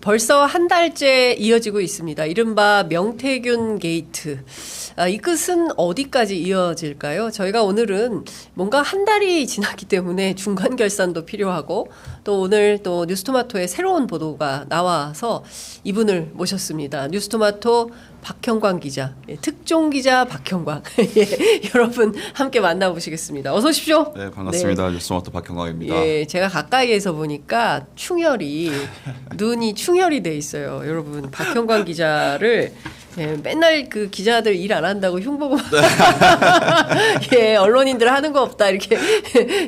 벌써 한 달째 이어지고 있습니다. 이른바 명태균 게이트. 이 끝은 어디까지 이어질까요? 저희가 오늘은 뭔가 한 달이 지났기 때문에 중간 결산도 필요하고 또 오늘 또 뉴스토마토의 새로운 보도가 나와서 이분을 모셨습니다. 뉴스토마토 박형광 기자, 특종 기자 박형광. 예, 여러분 함께 만나보시겠습니다. 어서 오십시오. 네, 반갑습니다. 뉴스토마토 박형광입니다. 예, 제가 가까이에서 보니까 충혈이 눈이 충혈이 돼 있어요. 여러분 박형광 기자를 맨날 그 기자들 일 안 한다고 흉보고 예, 언론인들 하는 거 없다 이렇게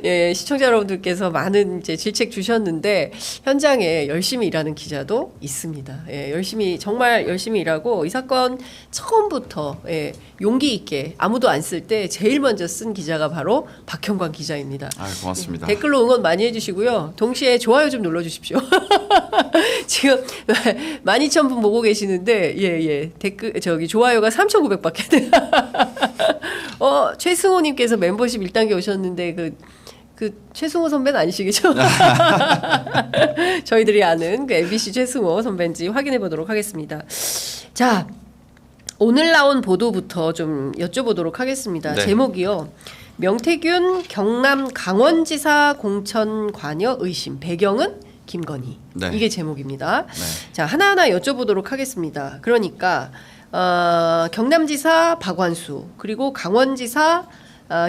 예, 시청자 여러분들께서 많은 이제 질책 주셨는데 현장에 열심히 일하는 기자도 있습니다. 예, 열심히 정말 열심히 일하고 이 사건 처음부터 예, 용기 있게 아무도 안 쓸 때 제일 먼저 쓴 기자가 바로 박형광 기자입니다. 아, 고맙습니다. 예, 댓글로 응원 많이 해주시고요. 동시에 좋아요 좀 눌러주십시오. 지금 12,000분 보고 계시는데 예, 댓글 저기 좋아요가 3,900밖에 돼. 최승호님께서 멤버십 1단계 오셨는데 그 최승호 선배는 아니시겠죠? 저희들이 아는 그 MBC 최승호 선배인지 확인해 보도록 하겠습니다. 자, 오늘 나온 보도부터 좀 여쭤보도록 하겠습니다. 네. 제목이요. 명태균 경남 강원지사 공천 관여 의심. 배경은 김건희. 네. 이게 제목입니다. 네. 자, 하나하나 여쭤보도록 하겠습니다. 그러니까 경남지사 박완수 그리고 강원지사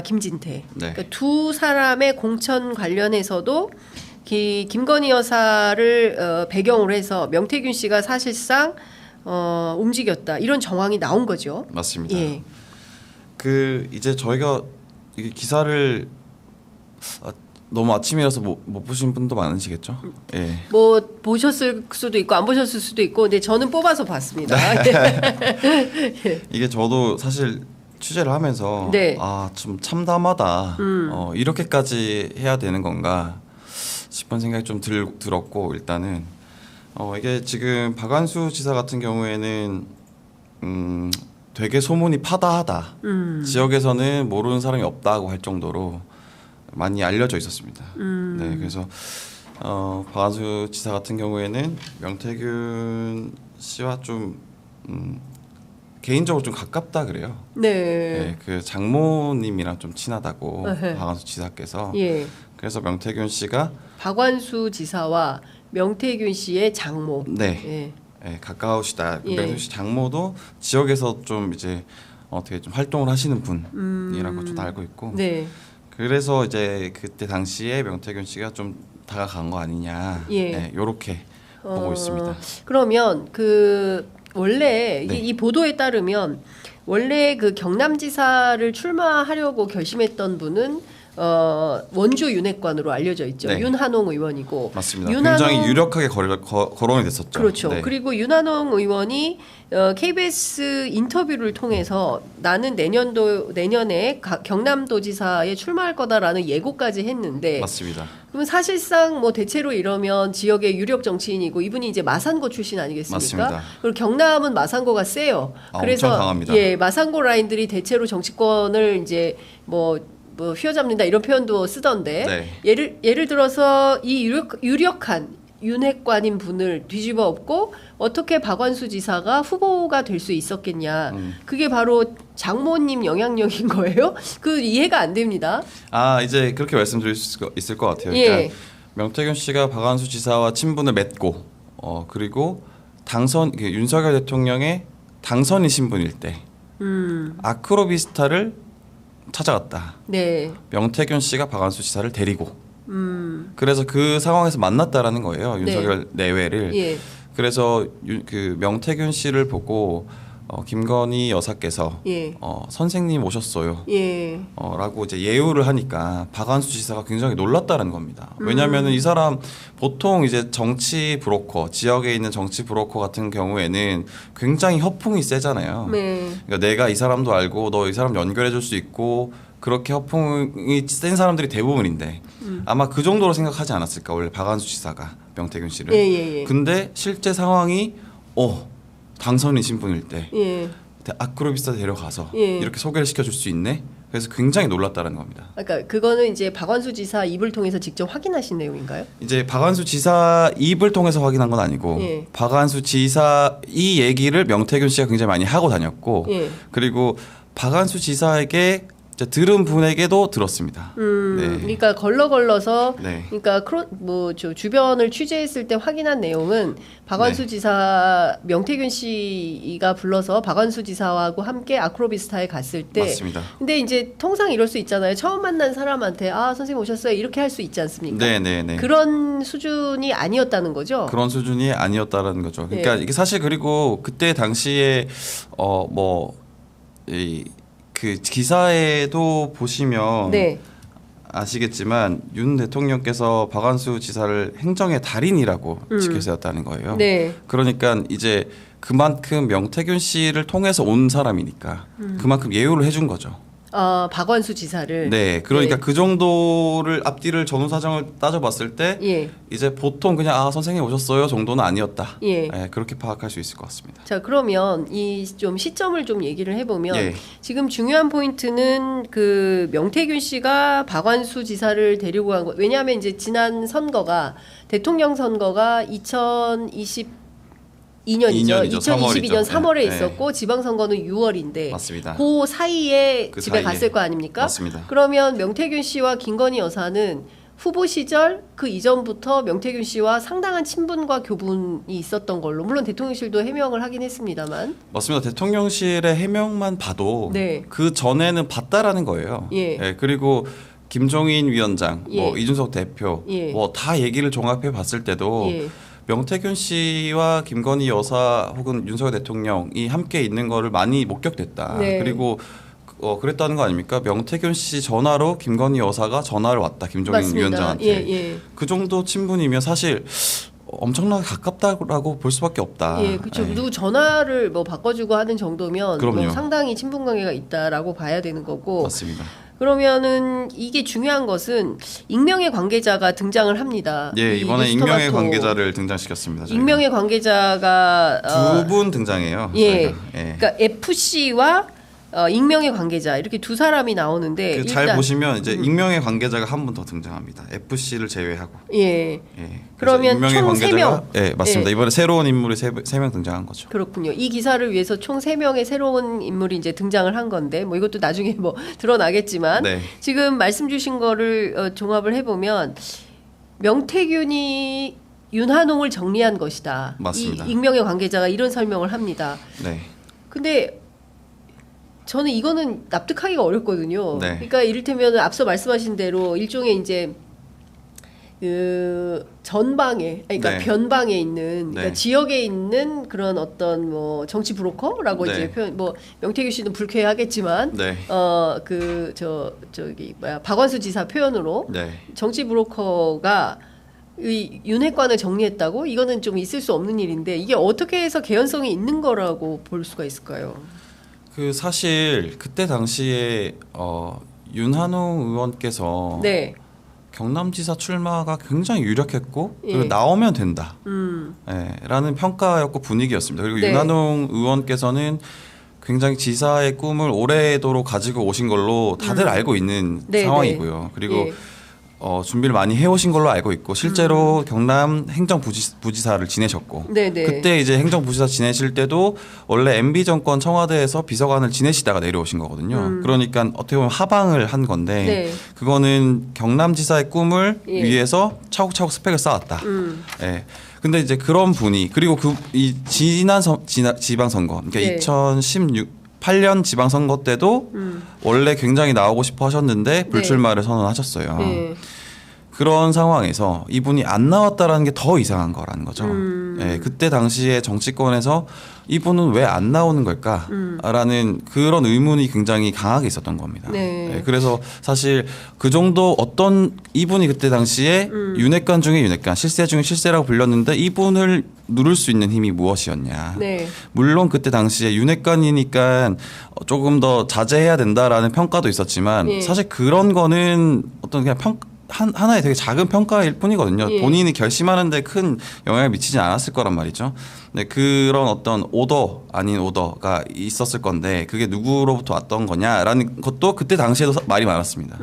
김진태. 네. 그러니까 두 사람의 공천 관련해서도 김건희 여사를 배경으로 해서 명태균 씨가 사실상 움직였다 이런 정황이 나온 거죠. 맞습니다. 예. 이제 저희가 이 기사를 너무 아침이라서 못 보신 분도 많으시겠죠? 예. 뭐 보셨을 수도 있고 안 보셨을 수도 있고, 근데 저는 뽑아서 봤습니다. 예. 이게 저도 사실 취재를 하면서 네. 좀 참담하다. 이렇게까지 해야 되는 건가 싶은 생각이 좀 들었고 일단은 이게 지금 박완수 지사 같은 경우에는 되게 소문이 파다하다. 지역에서는 모르는 사람이 없다고 할 정도로 많이 알려져 있었습니다. 네, 그래서 박완수 지사 같은 경우에는 명태균 씨와 좀 개인적으로 좀 가깝다 그래요. 네. 네, 그 장모님이랑 좀 친하다고 박완수 지사께서. 예. 그래서 명태균 씨가 박완수 지사와 명태균 씨의 장모. 네, 예. 네 가까우시다. 예. 명태균 씨 장모도 지역에서 좀 이제 어떻게 좀 활동을 하시는 분이라고 좀 알고 있고. 네. 그래서 이제 그때 당시에 명태균 씨가 좀 다가간 거 아니냐. 예. 네, 요렇게 보고 있습니다. 그러면 원래 네. 이 보도에 따르면 원래 그 경남지사를 출마하려고 결심했던 분은 원주 윤핵관으로 알려져 있죠. 네. 윤한홍 의원이고. 맞습니다. 굉장히 유력하게 거론이 됐었죠. 그렇죠. 네. 그리고 윤한홍 의원이 KBS 인터뷰를 통해서 나는 내년에 경남도지사에 출마할 거다라는 예고까지 했는데. 맞습니다. 그럼 사실상 뭐 대체로 이러면 지역의 유력 정치인이고 이분이 이제 마산고 출신 아니겠습니까? 맞습니다. 그리고 경남은 마산고가 세요. 그래서 엄청 강합니다. 예, 마산고 라인들이 대체로 정치권을 이제 뭐 휘어잡는다 이런 표현도 쓰던데 네. 예를 들어서 이 유력한 윤핵관인 분을 뒤집어 엎고 어떻게 박완수 지사가 후보가 될 수 있었겠냐. 그게 바로 장모님 영향력인 거예요? 그 이해가 안 됩니다. 이제 그렇게 말씀드릴 수 있을 것 같아요. 예. 그러니까 명태균 씨가 박완수 지사와 친분을 맺고 그리고 윤석열 대통령의 당선인 신분일 때 아크로비스타를 찾아갔다. 네. 명태균 씨가 박완수 지사를 데리고 그래서 그 상황에서 만났다라는 거예요. 윤석열 내외를. 예. 그래서 그 명태균 씨를 보고 김건희 여사께서 예. 선생님 오셨어요. 예. 라고 이제 예우를 하니까 박완수 지사가 굉장히 놀랐다는 겁니다. 왜냐하면은 이 사람 보통 이제 정치 브로커, 지역에 있는 정치 브로커 같은 경우에는 굉장히 허풍이 세잖아요. 네. 그러니까 내가 이 사람도 알고 너 이 사람 연결해 줄 수 있고 그렇게 허풍이 센 사람들이 대부분인데 아마 그 정도로 생각하지 않았을까 원래 박완수 지사가 명태균 씨를. 예. 근데 실제 상황이 당선인 신분일 때 예. 아크로비스타 데려가서 예. 이렇게 소개를 시켜줄 수 있네 그래서 굉장히 놀랐다는 겁니다. 그러니까 그거는 이제 박완수 지사 입을 통해서 직접 확인하신 내용인가요? 이제 박완수 지사 입을 통해서 확인한 건 아니고 예. 박완수 지사 이 얘기를 명태균 씨가 굉장히 많이 하고 다녔고 예. 그리고 박완수 지사에게 이제 들은 분에게도 들었습니다. 네. 그러니까 걸러서 네. 그러니까 저 주변을 취재했을 때 확인한 내용은 박완수 네. 지사 명태균 씨가 불러서 박완수 지사하고 함께 아크로비스타에 갔을 때 맞습니다. 근데 이제 통상 이럴 수 있잖아요. 처음 만난 사람한테 아 선생님 오셨어요 이렇게 할 수 있지 않습니까? 네네네. 그런 수준이 아니었다는 거죠. 그런 수준이 아니었다라는 거죠. 그러니까 네. 이게 사실 그리고 그때 당시에 그 기사에도 보시면 네. 아시겠지만 윤 대통령께서 박완수 지사를 행정의 달인이라고 지켜세웠다는 거예요. 네. 그러니까 이제 그만큼 명태균 씨를 통해서 온 사람이니까 그만큼 예우를 해준 거죠. 박완수 지사를. 네, 그러니까 네. 그 정도를 앞뒤를 전후 사정을 따져봤을 때 예. 이제 보통 그냥 선생님 오셨어요 정도는 아니었다. 예. 네, 그렇게 파악할 수 있을 것 같습니다. 자 그러면 이 좀 시점을 좀 얘기를 해보면 예. 지금 중요한 포인트는 그 명태균 씨가 박완수 지사를 데리고 간 거. 왜냐하면 이제 지난 선거가 대통령 선거가 2022년이죠. 2022년 2022년 3월에 네. 있었고 지방선거는 6월인데 맞습니다. 그 사이에 그 집에 사이에. 갔을 거 아닙니까? 맞습니다. 그러면 명태균 씨와 김건희 여사는 후보 시절 그 이전부터 명태균 씨와 상당한 친분과 교분이 있었던 걸로 물론 대통령실도 해명을 하긴 했습니다만 맞습니다. 대통령실의 해명만 봐도 네. 그 전에는 봤다라는 거예요. 예. 그리고 김종인 위원장, 예. 이준석 대표, 예. 다 얘기를 종합해 봤을 때도 예. 명태균 씨와 김건희 여사 혹은 윤석열 대통령이 함께 있는 거를 많이 목격됐다. 네. 그리고 그랬다는 거 아닙니까? 명태균 씨 전화로 김건희 여사가 전화를 왔다. 김종인 맞습니다. 위원장한테. 예. 그 정도 친분이면 사실 엄청나게 가깝다고 볼 수밖에 없다. 예, 그렇죠. 누구 전화를 뭐 바꿔주고 하는 정도면 그럼요. 뭐 상당히 친분 관계가 있다라고 봐야 되는 거고. 맞습니다. 그러면은 이게 중요한 것은 익명의 관계자가 등장을 합니다. 예, 이 이번에 뉴스토마토. 익명의 관계자를 등장시켰습니다. 저희가. 익명의 관계자가 두 분 등장해요. 예, 저희가. 예. 그러니까 FC와 익명의 관계자 이렇게 두 사람이 나오는데 잘 보시면 이제 익명의 관계자가 한 분 더 등장합니다. FC를 제외하고. 예. 예. 그러면 익명의 총 관계자가 3명. 예, 맞습니다. 예. 이번에 새로운 인물이 세 명 등장한 거죠. 그렇군요. 이 기사를 위해서 총 3명의 새로운 인물이 이제 등장을 한 건데 뭐 이것도 나중에 뭐 드러나겠지만 네. 지금 말씀 주신 거를 종합을 해보면 명태균이 윤한홍을 정리한 것이다. 맞습니다. 이 익명의 관계자가 이런 설명을 합니다. 네. 근데 저는 이거는 납득하기가 어렵거든요. 네. 그러니까 이를테면 앞서 말씀하신 대로 일종의 이제 그 전방에, 그러니까 네. 변방에 있는, 그러니까 네. 지역에 있는 그런 어떤 뭐 정치 브로커라고 네. 이제 표현, 뭐 명태규 씨는 불쾌하겠지만, 네. 저기 박완수 지사 표현으로 네. 정치 브로커가 이 윤핵관을 정리했다고 이거는 좀 있을 수 없는 일인데 이게 어떻게 해서 개연성이 있는 거라고 볼 수가 있을까요? 그 사실 그때 당시에 윤한홍 의원께서 네. 경남지사 출마가 굉장히 유력했고 예. 그리고 나오면 된다. 음. 라는 평가였고 분위기였습니다. 그리고 네. 윤한홍 의원께서는 굉장히 지사의 꿈을 오래도록 가지고 오신 걸로 다들 알고 있는 네, 상황이고요. 그리고 예. 준비를 많이 해오신 걸로 알고 있고 실제로 경남 행정부지사를 지내셨고 네네. 그때 이제 행정부지사 지내실 때도 원래 MB 정권 청와대에서 비서관을 지내시다가 내려오신 거거든요. 그러니까 어떻게 보면 하방을 한 건데 네. 그거는 경남지사의 꿈을 예. 위해서 차곡차곡 스펙을 쌓았다. 예. 근데 이제 그런 분이 그리고 이 지난 지방선거 그러니까 네. 2018년 지방선거 때도 원래 굉장히 나오고 싶어 하셨는데 불출마를 선언하셨어요. 네. 그런 상황에서 이분이 안 나왔다라는 게 더 이상한 거라는 거죠. 예, 그때 당시에 정치권에서 이분은 왜 안 나오는 걸까라는 그런 의문이 굉장히 강하게 있었던 겁니다. 네. 예, 그래서 사실 그 정도 어떤 이분이 그때 당시에 윤핵관 중에 윤핵관, 실세 중에 실세라고 불렸는데 이분을 누를 수 있는 힘이 무엇이었냐. 네. 물론 그때 당시에 윤핵관이니까 조금 더 자제해야 된다라는 평가도 있었지만 예. 사실 그런 거는 어떤 그냥 하나의 되게 작은 평가일 뿐이거든요. 예. 본인이 결심하는데 큰 영향을 미치지 않았을 거란 말이죠. 네, 그런 어떤 오더 아닌 오더가 있었을 건데 그게 누구로부터 왔던 거냐라는 것도 그때 당시에도 말이 많았습니다.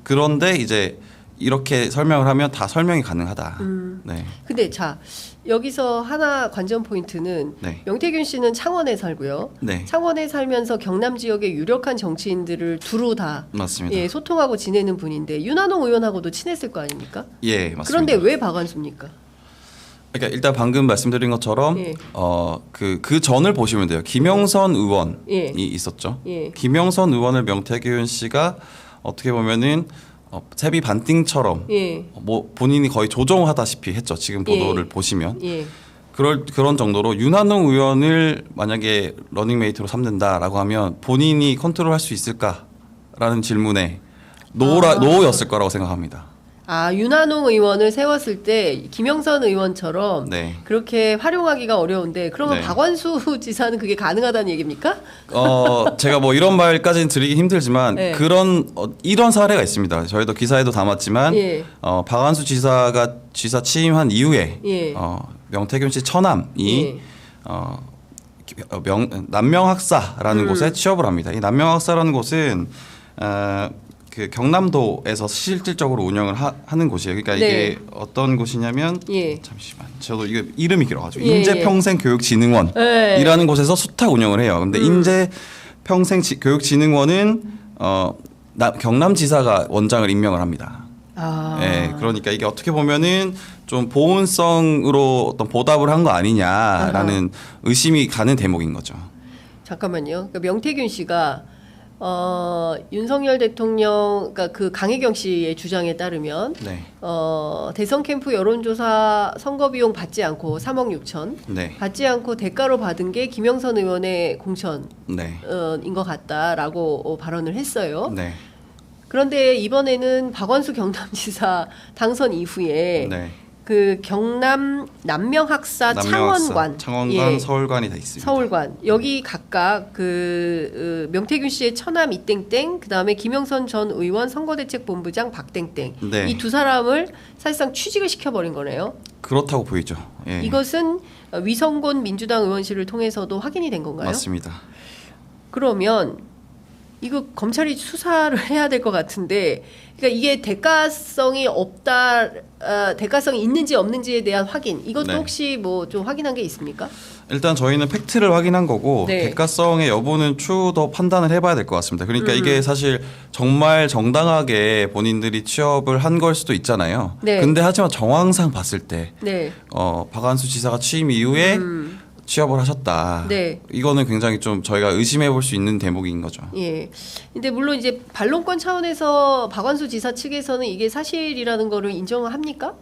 그런데 이제 이렇게 설명을 하면 다 설명이 가능하다. 네. 근데 자 여기서 하나 관전 포인트는 네. 명태균 씨는 창원에 살고요. 네. 창원에 살면서 경남 지역의 유력한 정치인들을 두루 다 맞습니다. 예, 소통하고 지내는 분인데 윤한홍 의원하고도 친했을 거 아닙니까? 예, 맞습니다. 그런데 왜 박완수입니까? 그러니까 일단 방금 말씀드린 것처럼 예. 그 전을 보시면 돼요. 김영선 의원이 예. 있었죠. 예. 김영선 의원을 명태균 씨가 어떻게 보면은 세비 반띵처럼 예. 뭐 본인이 거의 조종하다시피 했죠. 지금 보도를 예. 보시면 예. 그런 정도로 윤한홍 의원을 만약에 러닝메이트로 삼는다라고 하면 본인이 컨트롤할 수 있을까라는 질문에 노였을 거라고 생각합니다. 아 윤한홍 의원을 세웠을 때 김영선 의원처럼 네. 그렇게 활용하기가 어려운데 그러면 네. 박완수 지사는 그게 가능하다는 얘기입니까? 제가 뭐 이런 말까지는 드리기 힘들지만 네. 이런 사례가 있습니다. 저희도 기사에도 담았지만 예. 박완수 지사가 지사 취임한 이후에 예. 명태균 씨 처남이 예. 남명학사라는 곳에 취업을 합니다. 이 남명학사라는 곳은 그 경남도에서 실질적으로 운영을 하는 곳이에요. 그러니까 네. 이게 어떤 곳이냐면 예. 잠시만 저도 이게 이름이 길어가지고 예, 인재평생교육진흥원이라는 예. 곳에서 수탁 운영을 해요. 근데 인재평생교육진흥원은 경남지사가 원장을 임명을 합니다. 아. 예, 그러니까 이게 어떻게 보면은 좀 보훈성으로 어떤 보답을 한 거 아니냐라는 의심이 가는 대목인 거죠. 잠깐만요. 그러니까 명태균 씨가 윤석열 대통령, 그러니까 그 강혜경 씨의 주장에 따르면 네, 대선 캠프 여론조사 선거 비용 받지 않고 3억 6천 네, 받지 않고 대가로 받은 게 김영선 의원의 공천인 네, 것 같다라고 발언을 했어요. 네, 그런데 이번에는 박원수 경남지사 당선 이후에 네. 그 경남 남명학사 창원관, 예, 서울관이 다 있습니다. 서울관 여기 각각 명태균 씨의 처남 이땡땡, 그 다음에 김영선 전 의원 선거대책본부장 박땡땡, 네. 이 두 사람을 사실상 취직을 시켜버린 거네요. 그렇다고 보이죠. 예. 이것은 위성곤 민주당 의원실을 통해서도 확인이 된 건가요? 맞습니다. 그러면 이거 검찰이 수사를 해야 될 것 같은데, 그러니까 이게 대가성이 없다, 대가성이 있는지 없는지에 대한 확인, 이것도 네. 혹시 뭐 좀 확인한 게 있습니까? 일단 저희는 팩트를 확인한 거고 네. 대가성의 여부는 추후 더 판단을 해봐야 될 것 같습니다. 그러니까 이게 사실 정말 정당하게 본인들이 취업을 한 걸 수도 있잖아요. 네. 근데 하지만 정황상 봤을 때 네. 박완수 지사가 취임 이후에 취업을 하셨다. 네. 이거는 굉장히 좀 저희가 의심해 볼 수 있는 대목인 거죠. 예. 근데 물론 이제 반론권 차원에서 박완수 지사 측에서는 이게 사실이라는 거를 인정을 합니까?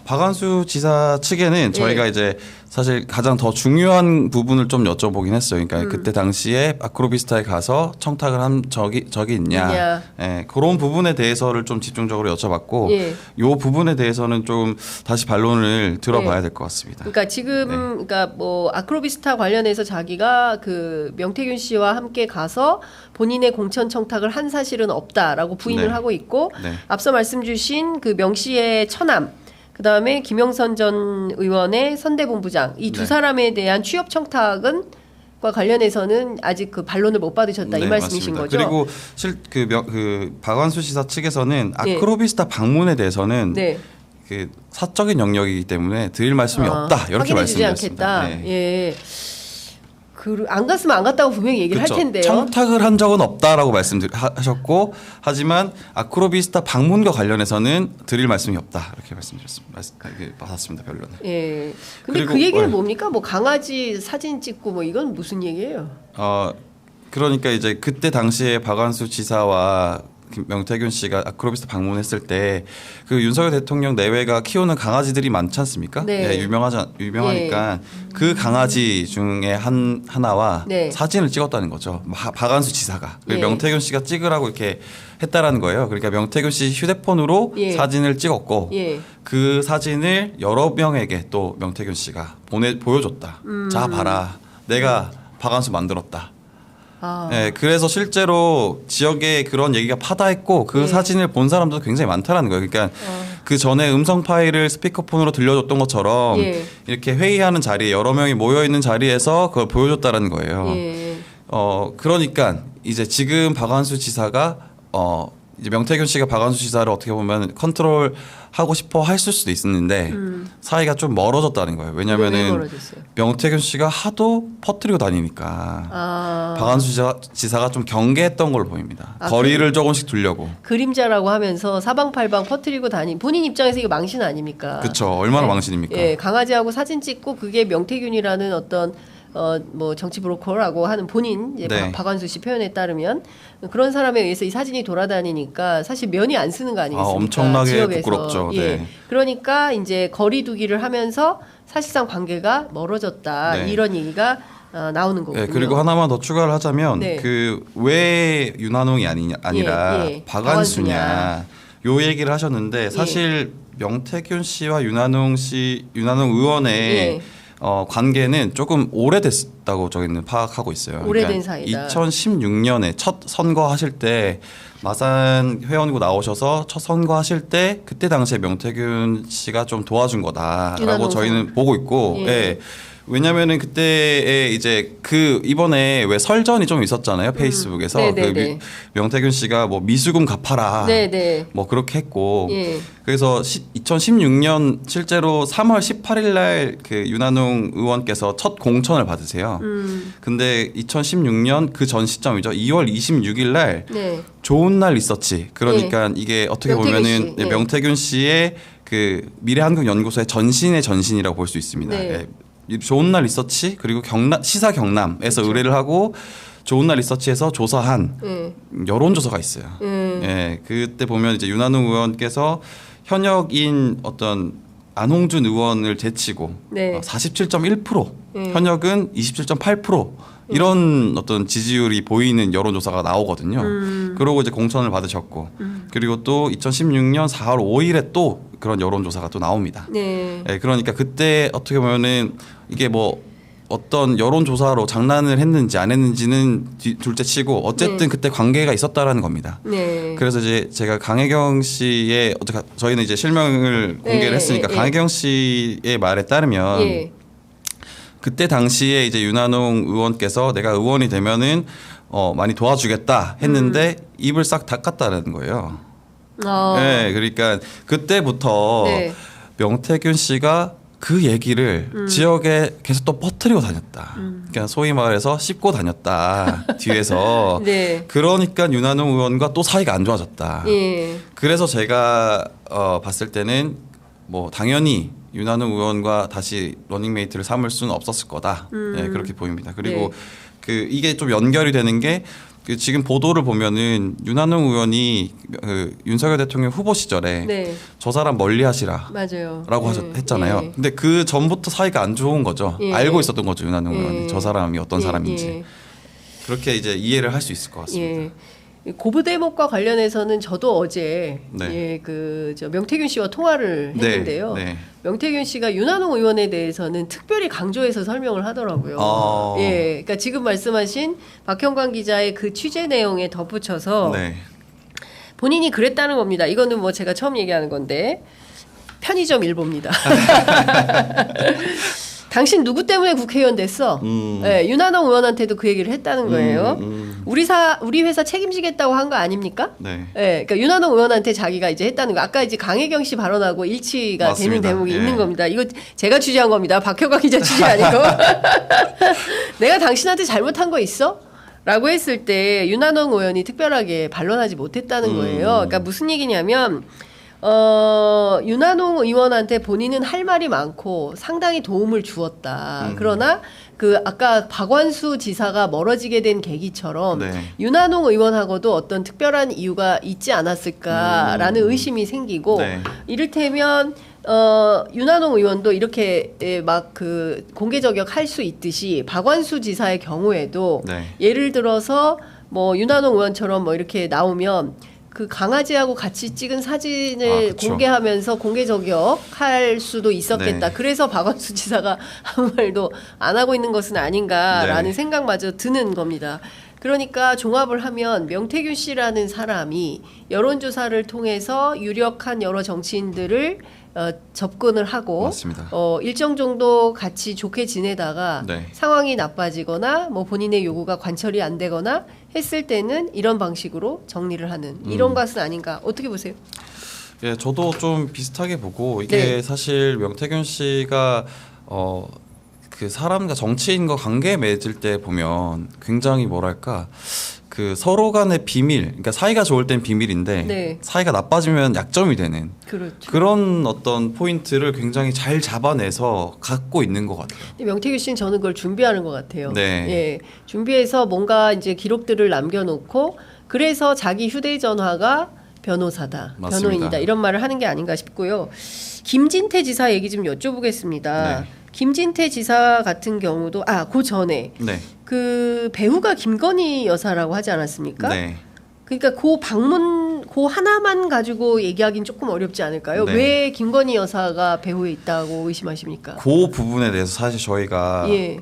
박완수 지사 측에는 저희가 이제 사실 가장 더 중요한 부분을 좀 여쭤보긴 했어요. 그러니까 그때 당시에 아크로비스타에 가서 청탁을 한 적이 있냐. 예, 그런 부분에 대해서를 좀 집중적으로 여쭤봤고, 예. 요 부분에 대해서는 좀 다시 반론을 들어봐야 네. 될 것 같습니다. 그러니까 지금 그러니까 뭐 아크로비스타 관련해서 자기가 그 명태균 씨와 함께 가서 본인의 공천 청탁을 한 사실은 없다라고 부인을 네. 하고 있고, 네. 앞서 말씀 주신 그 명 씨의 처남, 그다음에 김영선 전 의원의 선대본부장, 이 두 네. 사람에 대한 취업 청탁은 과 관련해서는 아직 그 반론을 못 받으셨다, 이 말씀이신 맞습니다. 거죠? 그리고 그 박완수 지사 측에서는 네. 아크로비스타 방문에 대해서는 네. 그 사적인 영역이기 때문에 드릴 말씀이 없다, 이렇게 확인해주지 말씀드렸습니다. 않겠다. 네. 예. 안 갔으면 안 갔다고 분명히 얘기를 그쵸. 할 텐데요. 청탁을 한 적은 없다라고 말씀하셨고, 하지만 아크로비스타 방문과 관련해서는 드릴 말씀이 없다, 이렇게 말씀드렸습니다. 받았습니다, 변론을. 예. 근데 그리고, 그 얘기는 뭡니까? 뭐 강아지 사진 찍고 뭐 이건 무슨 얘기예요? 그러니까 이제 그때 당시에 박완수 지사와 명태균 씨가 아크로비스타 방문했을 때 그 윤석열 대통령 내외가 키우는 강아지들이 많지 않습니까? 네. 예, 유명하니까 그 강아지 중에 하나와 네. 사진을 찍었다는 거죠. 박완수 지사가. 예. 명태균 씨가 찍으라고 이렇게 했다라는 거예요. 그러니까 명태균 씨 휴대폰으로 예. 사진을 찍었고 예. 그 사진을 여러 명에게 또 명태균 씨가 보여줬다. 자 봐라, 내가 박완수 만들었다. 네, 그래서 실제로 지역에 그런 얘기가 파다했고 그 사진을 본 사람도 굉장히 많다라는 거예요. 그러니까 그 전에 음성 파일을 스피커폰으로 들려줬던 것처럼 이렇게 회의하는 자리에 여러 명이 모여 있는 자리에서 그걸 보여줬다라는 거예요. 그러니까 이제 지금 박완수 지사가 이제 명태균 씨가 박완수 지사를 어떻게 보면 컨트롤하고 싶어 했을 수도 있었는데 사이가 좀 멀어졌다는 거예요. 왜냐면은 명태균 씨가 하도 퍼뜨리고 다니니까 박완수 지사가 좀 경계했던 걸로 보입니다. 거리를 조금씩 두려고. 그림자라고 하면서 사방팔방 퍼뜨리고 본인 입장에서 이게 망신 아닙니까? 그렇죠. 얼마나 망신입니까? 예, 강아지하고 사진 찍고 그게 명태균이라는 어떤 뭐 정치 브로커라고 하는 본인 이제 박완수 씨 표현에 따르면 그런 사람에 의해서 이 사진이 돌아다니니까 사실 면이 안 쓰는 거 아니겠습니까? 엄청나게 지역에서. 부끄럽죠. 예. 네. 그러니까 이제 거리두기를 하면서 사실상 관계가 멀어졌다 이런 얘기가 나오는 거고요. 네, 그리고 하나만 더 추가를 하자면 그 왜 윤한홍이 아니라 박완수냐 요 얘기를 하셨는데 사실 명태균 씨와 윤한홍 의원의 관계는 조금 오래됐다고 저희는 파악하고 있어요. 오래된 사이다. 2016년에 첫 선거하실 때 마산 회원이고 나오셔서 첫 선거하실 때 그때 당시에 명태균 씨가 좀 도와준 거다라고 저희는 보고 있고 왜냐면은 그때에 이제 이번에 왜 설전이 좀 있었잖아요. 페이스북에서 명태균 씨가 뭐 미수금 갚아라 뭐 그렇게 했고 그래서 2016년 실제로 3월 18일 날 그 윤한홍 의원께서 첫 공천을 받으세요. 근데 2016년 그 전 시점이죠. 2월 26일 날 좋은 날 있었지. 그러니까 이게 어떻게 보면은 명태균 씨의 그 미래한국연구소의 전신의 전신이라고 볼 수 있습니다. 좋은 날 있었지 그리고 시사 경남에서 의뢰를 하고 좋은 날 있었지에서 조사한 여론조사가 있어요. 그때 보면 이제 윤한홍 의원께서 현역인 어떤 안홍준 의원을 제치고 47.1% 현역은 27.8% 이런 어떤 지지율이 보이는 여론조사가 나오거든요. 그러고 이제 공천을 받으셨고 그리고 또 2016년 4월 5일에 또 그런 여론조사가 또 나옵니다. 그러니까 그때 어떻게 보면은 이게 뭐 어떤 여론조사로 장난을 했는지 안 했는지는 둘째 치고 어쨌든 그때 관계가 있었다라는 겁니다. 그래서 이제 제가 강혜경 씨의 저희는 이제 실명을 공개를 했으니까 강혜경 씨의 말에 따르면 그때 당시에 이제 윤한홍 의원께서 내가 의원이 되면은 많이 도와주겠다 했는데 입을 싹 닫았다는 거예요. 그러니까 그때부터 명태균 씨가 그 얘기를 지역에 계속 또 퍼뜨리고 다녔다. 그러니까 소위 말해서 씹고 다녔다. 뒤에서. 그러니까 윤한홍 의원과 또 사이가 안 좋아졌다. 그래서 제가 봤을 때는 뭐 당연히 윤한홍 의원과 다시 러닝메이트를 삼을 수는 없었을 거다. 그렇게 보입니다. 그리고 이게 좀 연결이 되는 게 지금 보도를 보면은 윤한홍 의원이 윤석열 대통령 후보 시절에 저 사람 멀리하시라라고 했잖아요. 근데 그 전부터 사이가 안 좋은 거죠. 알고 있었던 거죠 윤한홍 의원이 저 사람이 어떤 사람인지 그렇게 이제 이해를 할 수 있을 것 같습니다. 고부 대목과 관련해서는 저도 어제 명태균 씨와 통화를 했는데요. 명태균 씨가 윤한홍 의원에 대해서는 특별히 강조해서 설명을 하더라고요. 그러니까 지금 말씀하신 박형광 기자의 그 취재 내용에 덧붙여서 본인이 그랬다는 겁니다. 이거는 뭐 제가 처음 얘기하는 건데 편의점 일보입니다. 당신 누구 때문에 국회의원 됐어? 윤한홍 의원한테도 그 얘기를 했다는 거예요. 우리 회사 책임지겠다고 한 거 아닙니까? 그러니까 윤한홍 의원한테 자기가 이제 했다는 거. 아까 이제 강혜경 씨 발언하고 일치가 맞습니다. 되는 대목이 있는 겁니다. 이거 제가 취재한 겁니다. 박형광 기자 취재 아니고. 내가 당신한테 잘못한 거 있어? 라고 했을 때 윤한홍 의원이 특별하게 반론하지 못했다는 거예요. 그러니까 무슨 얘기냐면 윤한홍 의원한테 본인은 할 말이 많고 상당히 도움을 주었다. 그러나 아까 박완수 지사가 멀어지게 된 계기처럼 윤한홍 의원하고도 어떤 특별한 이유가 있지 않았을까라는 의심이 생기고 이를테면 윤한홍 의원도 이렇게 막 공개 저격할 수 있듯이 박완수 지사의 경우에도 예를 들어서 뭐 윤한홍 의원처럼 뭐 이렇게 나오면 그 강아지하고 같이 찍은 사진을 공개하면서 공개 저격할 수도 있었겠다. 그래서 박완수 지사가 아무 말도 안 하고 있는 것은 아닌가라는 생각마저 드는 겁니다. 그러니까 종합을 하면 명태균 씨라는 사람이 여론조사를 통해서 유력한 여러 정치인들을 접근을 하고 맞습니다. 일정 정도 같이 좋게 지내다가 네. 상황이 나빠지거나 뭐 본인의 요구가 관철이 안 되거나 했을 때는 이런 방식으로 정리를 하는 이런 것은 아닌가 어떻게 보세요? 예, 저도 좀 비슷하게 보고 이게 네. 사실 명태균 씨가 그 사람과 정치인과 관계 맺을 때 보면 굉장히 뭐랄까 그 서로 간의 비밀, 그러니까 사이가 좋을 땐 비밀인데 네. 사이가 나빠지면 약점이 되는 그렇죠. 그런 어떤 포인트를 굉장히 잘 잡아내서 갖고 있는 것 같아요. 근데 명태균 씨는 저는 그걸 준비하는 것 같아요. 네. 예, 준비해서 뭔가 이제 기록들을 남겨놓고 그래서 자기 휴대전화가 변호사다, 맞습니다. 변호인이다 이런 말을 하는 게 아닌가 싶고요. 김진태 지사 얘기 좀 여쭤보겠습니다. 네. 김진태 지사 같은 경우도 그 전에 네. 그 배우가 김건희 여사라고 하지 않았습니까? 네. 그러니까 그 방문 그 하나만 가지고 얘기하기는 조금 어렵지 않을까요? 네. 왜 김건희 여사가 배후에 있다고 의심하십니까? 그 부분에 대해서 사실 저희가 예.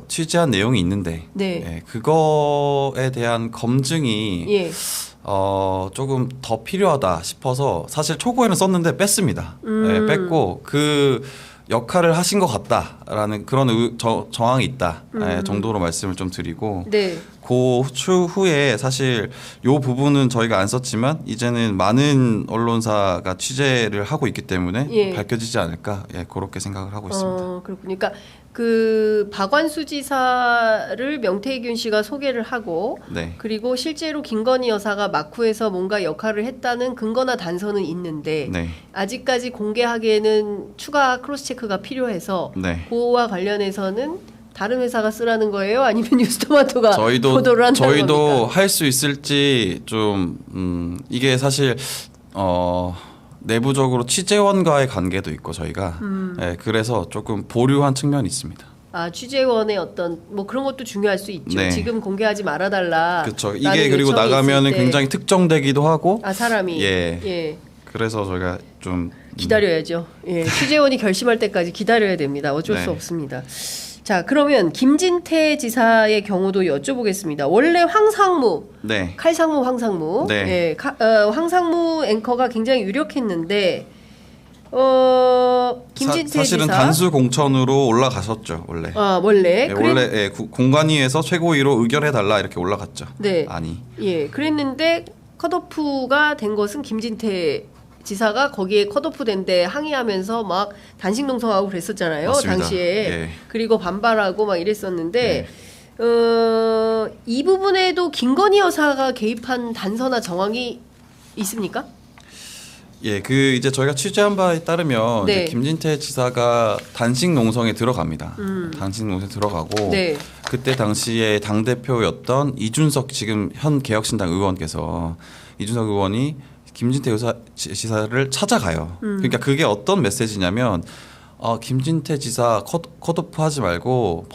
취재한 내용이 있는데 네. 예, 그거에 대한 검증이 예. 조금 더 필요하다 싶어서 사실 초고에는 썼는데 뺐습니다. 예, 뺐고 그 역할을 하신 것 같다라는 그런 정황이 있다 정도로 말씀을 좀 드리고 네. 그 추후에 사실 요 부분은 저희가 안 썼지만 이제는 많은 언론사가 취재를 하고 있기 때문에 예. 밝혀지지 않을까 그렇게 생각을 하고 있습니다. 그렇군요. 그러니까 그 박완수 지사를 명태균 씨가 소개를 하고 네. 그리고 실제로 김건희 여사가 마쿠에서 뭔가 역할을 했다는 근거나 단서는 있는데 네. 아직까지 공개하기에는 추가 크로스 체크가 필요해서 네. 그와 관련해서는 다른 회사가 쓰라는 거예요? 아니면 뉴스토마토가 보도를 한다는 저희도 겁니까? 할 수 있을지 좀 이게 사실 내부적으로 취재원과의 관계도 있고 저희가 그래서 조금 보류한 측면이 있습니다. 취재원의 어떤 뭐 그런 것도 중요할 수 있죠. 네. 지금 공개하지 말아달라. 그렇죠. 이게 그리고 나가면은 굉장히 특정되기도 하고 사람이 예. 그래서 저희가 좀 기다려야죠. 예. 취재원이 결심할 때까지 기다려야 됩니다. 어쩔 수 네. 없습니다. 자, 그러면 김진태 지사의 경우도 여쭤보겠습니다. 원래 황상무, 네. 칼상무, 황상무, 네. 황상무 앵커가 굉장히 유력했는데, 김진태 사실은 지사 단수 공천으로 올라가셨죠 원래. 원래 원래 공관위에서 최고위로 의결해 달라 이렇게 올라갔죠. 네. 아니. 예, 그랬는데 컷오프가 된 것은 김진태 지사가 거기에 컷오프 된데 항의하면서 막 단식 농성하고 그랬었잖아요. 맞습니다. 당시에. 예. 그리고 반발하고 막 이랬었는데 이 부분에도 김건희 여사가 개입한 단서나 정황이 있습니까? 예, 이제 저희가 취재한 바에 따르면 네. 이제 김진태 지사가 단식 농성에 들어갑니다. 단식 농성에 들어가고 네. 그때 당시에 당 대표였던 이준석 지금 현 개혁신당 의원께서 이준석 의원이 김진태 지사를 찾아가요. 그러니까 그게 어떤 메시지냐면 김진태 지사 컷오프하지 말고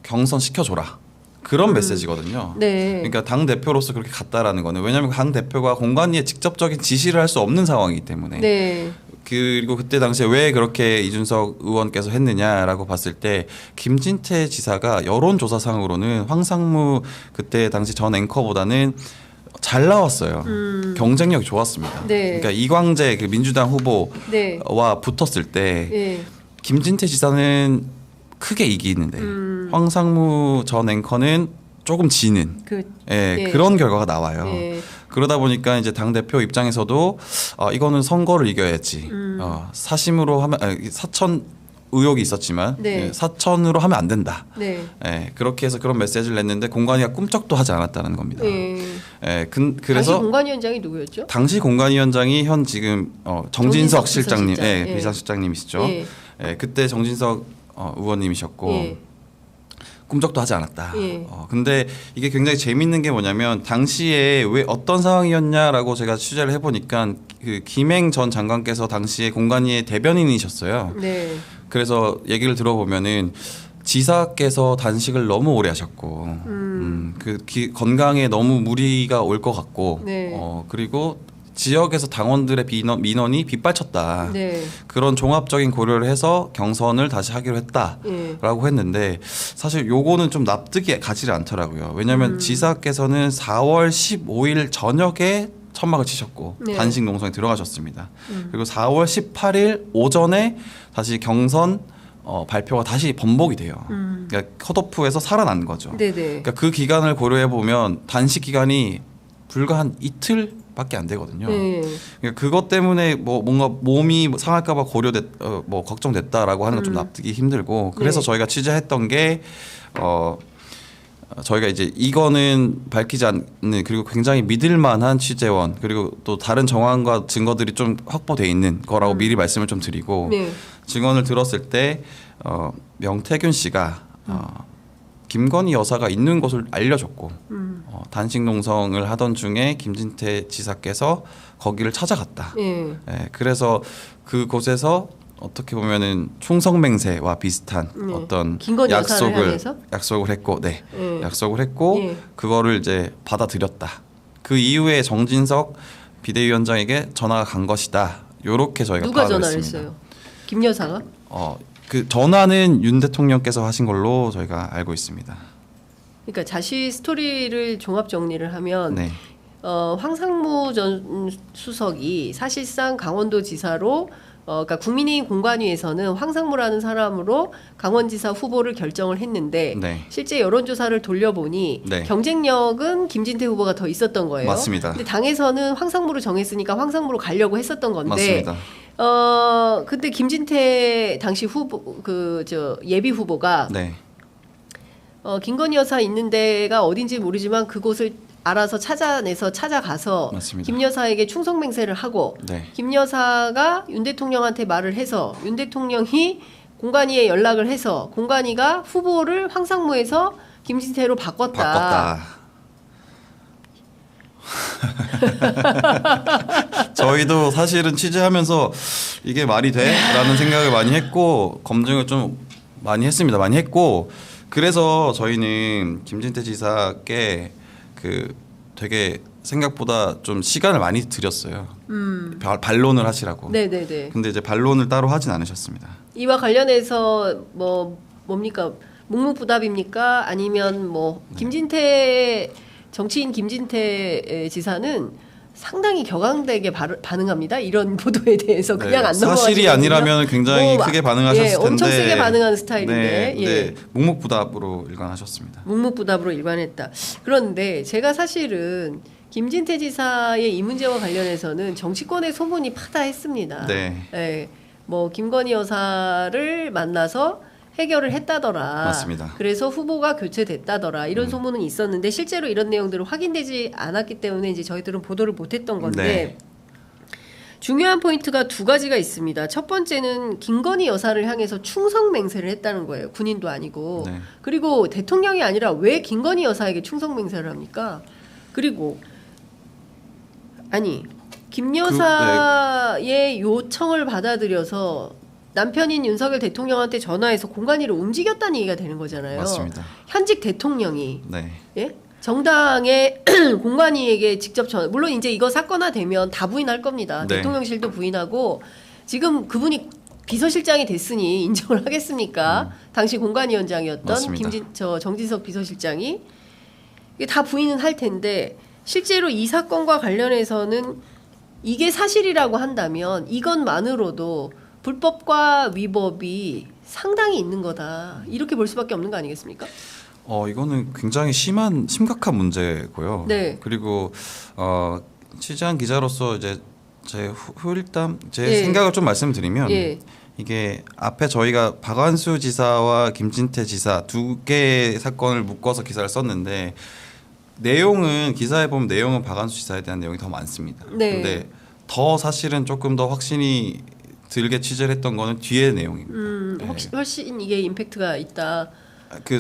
경선 시켜줘라. 그런 메시지거든요. 네. 그러니까 당 대표로서 그렇게 갔다라는 거는 왜냐하면 당 대표가 공관위에 직접적인 지시를 할 수 없는 상황이기 때문에. 네. 그리고 그때 당시에 왜 그렇게 이준석 의원께서 했느냐라고 봤을 때 김진태 지사가 여론조사상으로는 황상무 그때 당시 전 앵커보다는 잘 나왔어요. 경쟁력이 좋았습니다. 네. 그러니까 이광재 그 민주당 후보와 네. 붙었을 때 예. 김진태 지사는 크게 이기는데 황상무 전 앵커는 조금 지는 네. 그런 결과가 나와요. 네. 그러다 보니까 이제 당 대표 입장에서도 이거는 선거를 이겨야지. 사심으로 하면 사천 의혹이 있었지만 네. 사천으로 하면 안 된다. 네. 그렇게 해서 그런 메시지를 냈는데 공관위가 꿈쩍도 하지 않았다는 겁니다. 그래서 당시 공관위원장이 누구였죠? 당시 공관위원장이 현 지금 정진석 실장님, 비서실장. 예. 비서실장님이시죠. 예. 그때 정진석 의원님이셨고 예. 꿈쩍도 하지 않았다. 예. 근데 이게 굉장히 재밌는 게 뭐냐면 당시에 왜 어떤 상황이었냐라고 제가 취재를 해보니까 그 김행 전 장관께서 당시에 공관위의 대변인이셨어요. 네. 그래서 얘기를 들어보면은 지사께서 단식을 너무 오래 하셨고 건강에 너무 무리가 올 것 같고 네. 그리고 지역에서 당원들의 민원이 빗발쳤다. 네. 그런 종합적인 고려를 해서 경선을 다시 하기로 했다라고 했는데 사실 요거는 좀 납득이 가지를 않더라고요. 왜냐하면 지사께서는 4월 15일 저녁에 천막을 치셨고 네. 단식 농성에 들어가셨습니다. 그리고 4월 18일 오전에 다시 경선 발표가 다시 번복이 돼요. 그러니까 컷오프에서 살아난 거죠. 네네. 그러니까 그 기간을 고려해 보면 단식 기간이 불과 한 이틀밖에 안 되거든요. 네. 그러니까 그것 때문에 뭐 뭔가 몸이 상할까봐 뭐 걱정됐다라고 하는 건 좀 납득이 힘들고 그래서 네. 저희가 취재했던 게 저희가 이제 이거는 밝히지 않는 그리고 굉장히 믿을만한 취재원 그리고 또 다른 정황과 증거들이 좀 확보돼 있는 거라고 미리 말씀을 좀 드리고 네. 증언을 들었을 때 명태균 씨가 김건희 여사가 있는 곳을 알려줬고 단식 농성을 하던 중에 김진태 지사께서 거기를 찾아갔다. 네. 예, 그래서 그곳에서 어떻게 보면은 충성맹세와 비슷한 네. 어떤 김건희 여사를 향해서? 약속을 했고, 네, 네. 약속을 했고 네. 그거를 이제 받아들였다. 그 이후에 정진석 비대위원장에게 전화가 간 것이다. 요렇게 저희가 누가 파악을 전화를 했습니다. 했어요? 김 여사가? 그 전화는 윤 대통령께서 하신 걸로 저희가 알고 있습니다. 그러니까 자시 스토리를 종합 정리를 하면 네, 황상무 전 수석이 사실상 강원도 지사로 그러니까 국민의힘 공관위에서는 황상무라는 사람으로 강원지사 후보를 결정을 했는데 네. 실제 여론조사를 돌려보니 네. 경쟁력은 김진태 후보가 더 있었던 거예요. 맞습니다. 근데 당에서는 황상무를 정했으니까 황상무로 가려고 했었던 건데 맞습니다. 근데 김진태 당시 예비 후보가 네, 김건희 여사 있는 데가 어딘지 모르지만 그곳을 알아서 찾아가서 맞습니다. 김 여사에게 충성맹세를 하고 네. 김 여사가 윤 대통령한테 말을 해서 윤 대통령이 공관위에 연락을 해서 공관위가 후보를 황상무에서 김진태로 바꿨다. 저희도 사실은 취재하면서 이게 말이 돼? 라는 생각을 많이 했고 검증을 좀 많이 했습니다. 많이 했고 그래서 저희는 김진태 지사께 되게 생각보다 좀 시간을 많이 들였어요. 반론을 하시라고. 네네네. 근데 이제 반론을 따로 하진 않으셨습니다. 이와 관련해서 뭡니까 묵묵부답입니까? 아니면 김진태 정치인 김진태 지사는 상당히 격앙되게 반응합니다. 이런 보도에 대해서 그냥 안 넘어가시거든요. 사실이 아니라면 굉장히 크게 반응하셨을 텐데 엄청 세게 반응하는 스타일인데 네, 묵묵부답으로 일관하셨습니다. 묵묵부답으로 일관했다. 그런데 제가 사실은 김진태 지사의 이 문제와 관련해서는 정치권의 소문이 파다했습니다. 네. 네, 김건희 여사를 만나서 해결을 했다더라. 맞습니다. 그래서 후보가 교체됐다더라. 이런 소문은 있었는데 실제로 이런 내용들은 확인되지 않았기 때문에 이제 저희들은 보도를 못했던 건데 네. 중요한 포인트가 두 가지가 있습니다. 첫 번째는 김건희 여사를 향해서 충성맹세를 했다는 거예요. 군인도 아니고. 네. 그리고 대통령이 아니라 왜 김건희 여사에게 충성맹세를 합니까? 그리고 김 여사의 요청을 받아들여서 남편인 윤석열 대통령한테 전화해서 공관위를 움직였다는 얘기가 되는 거잖아요. 맞습니다. 현직 대통령이 네. 예? 정당의 공관위에게 직접 물론 이제 이거 사건화되면 다 부인할 겁니다. 네. 대통령실도 부인하고 지금 그분이 비서실장이 됐으니 인정을 하겠습니까? 당시 공관위원장이었던 맞습니다. 정진석 비서실장이 이게 다 부인은 할 텐데 실제로 이 사건과 관련해서는 이게 사실이라고 한다면 이것만으로도 불법과 위법이 상당히 있는 거다. 이렇게 볼 수밖에 없는 거 아니겠습니까? 이거는 굉장히 심각한 문제고요. 네. 그리고 취재한 기자로서 이제 제 후일담 제 예. 생각을 좀 말씀드리면 예. 이게 앞에 저희가 박완수 지사와 김진태 지사 두 개의 사건을 묶어서 기사를 썼는데 내용은 기사에 보면 내용은 박완수 지사에 대한 내용이 더 많습니다. 네. 근데 더 사실은 조금 더 확신이 들게 취재를 했던 거는 뒤의 내용입니다. 네. 훨씬 이게 임팩트가 있다.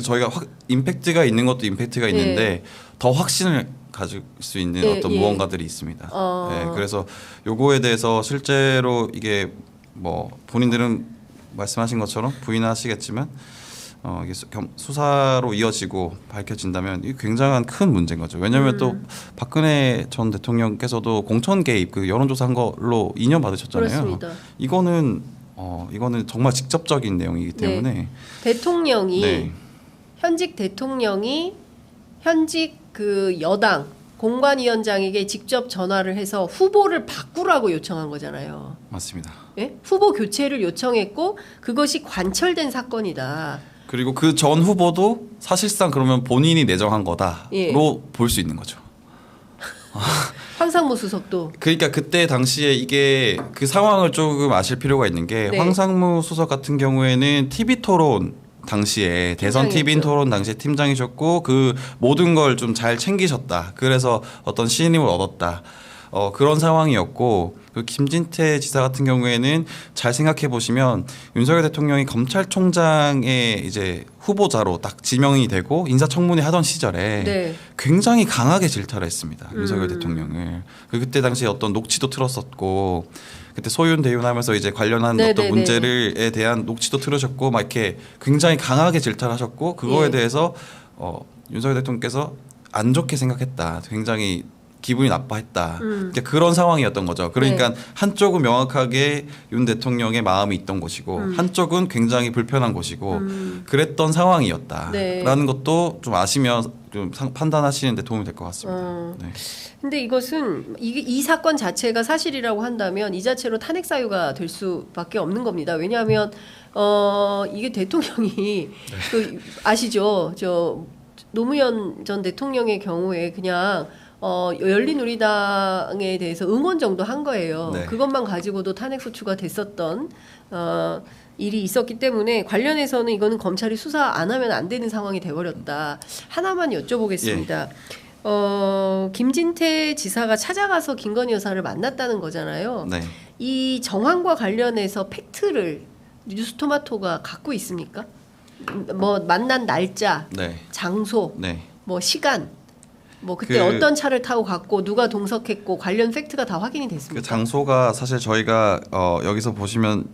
저희가 임팩트가 있는 것도 임팩트가 있는데 더 확신을 가질 수 있는 어떤 무언가들이 있습니다. 네, 그래서 요거에 대해서 실제로 이게 본인들은 말씀하신 것처럼 부인하시겠지만 이게 수사로 이어지고 밝혀진다면 이게 굉장한 큰 문제인 거죠. 왜냐하면 또 박근혜 전 대통령께서도 공천 개입 그 여론조사한 걸로 2년 받으셨잖아요. 그렇습니다. 이거는 정말 직접적인 내용이기 때문에 네. 대통령이 네. 현직 대통령이 현직 그 여당 공관위원장에게 직접 전화를 해서 후보를 바꾸라고 요청한 거잖아요. 맞습니다. 예? 후보 교체를 요청했고 그것이 관철된 사건이다. 그리고 그 전 후보도 사실상 그러면 본인이 내정한 거다로 예. 볼 수 있는 거죠. 황상무 수석도 그러니까 그때 당시에 이게 그 상황을 조금 아실 필요가 있는 게 네. 황상무 수석 같은 경우에는 TV 토론 당시에 대선 TV 토론 당시에 팀장이셨고 그 모든 걸 좀 잘 챙기셨다. 그래서 어떤 신임을 얻었다. 그런 상황이었고 그 김진태 지사 같은 경우에는 잘 생각해 보시면 윤석열 대통령이 검찰총장의 이제 후보자로 딱 지명이 되고 인사청문회 하던 시절에 네. 굉장히 강하게 질타를 했습니다. 윤석열 대통령을. 그때 당시에 어떤 녹취도 틀었었고 그때 소윤 대윤하면서 이제 관련한 어떤 문제를에 대한 녹취도 틀으셨고 막 이렇게 굉장히 강하게 질타를 하셨고 그거에 예. 대해서 윤석열 대통령께서 안 좋게 생각했다. 굉장히 기분이 나빠했다. 그러니까 그런 상황이었던 거죠. 그러니까 네. 한쪽은 명확하게 윤 대통령의 마음이 있던 것이고 한쪽은 굉장히 불편한 것이고 그랬던 상황이었다라는 네. 것도 좀 아시면 좀 판단하시는 데 도움이 될 것 같습니다. 네. 근데 이것은 이 사건 자체가 사실이라고 한다면 이 자체로 탄핵 사유가 될 수밖에 없는 겁니다. 왜냐하면 이게 대통령이 그 아시죠? 저 노무현 전 대통령의 경우에 그냥 열린우리당에 대해서 응원 정도 한 거예요. 네. 그것만 가지고도 탄핵 소추가 됐었던 일이 있었기 때문에 관련해서는 이거는 검찰이 수사 안 하면 안 되는 상황이 돼버렸다. 하나만 여쭤보겠습니다. 김진태 지사가 찾아가서 김건희 여사를 만났다는 거잖아요. 네. 이 정황과 관련해서 팩트를 뉴스토마토가 갖고 있습니까? 뭐 만난 날짜, 네. 장소, 네. 뭐 시간, 뭐 그때 어떤 차를 타고 갔고 누가 동석했고 관련 팩트가 다 확인이 됐습니다. 그 장소가 사실 저희가 여기서 보시면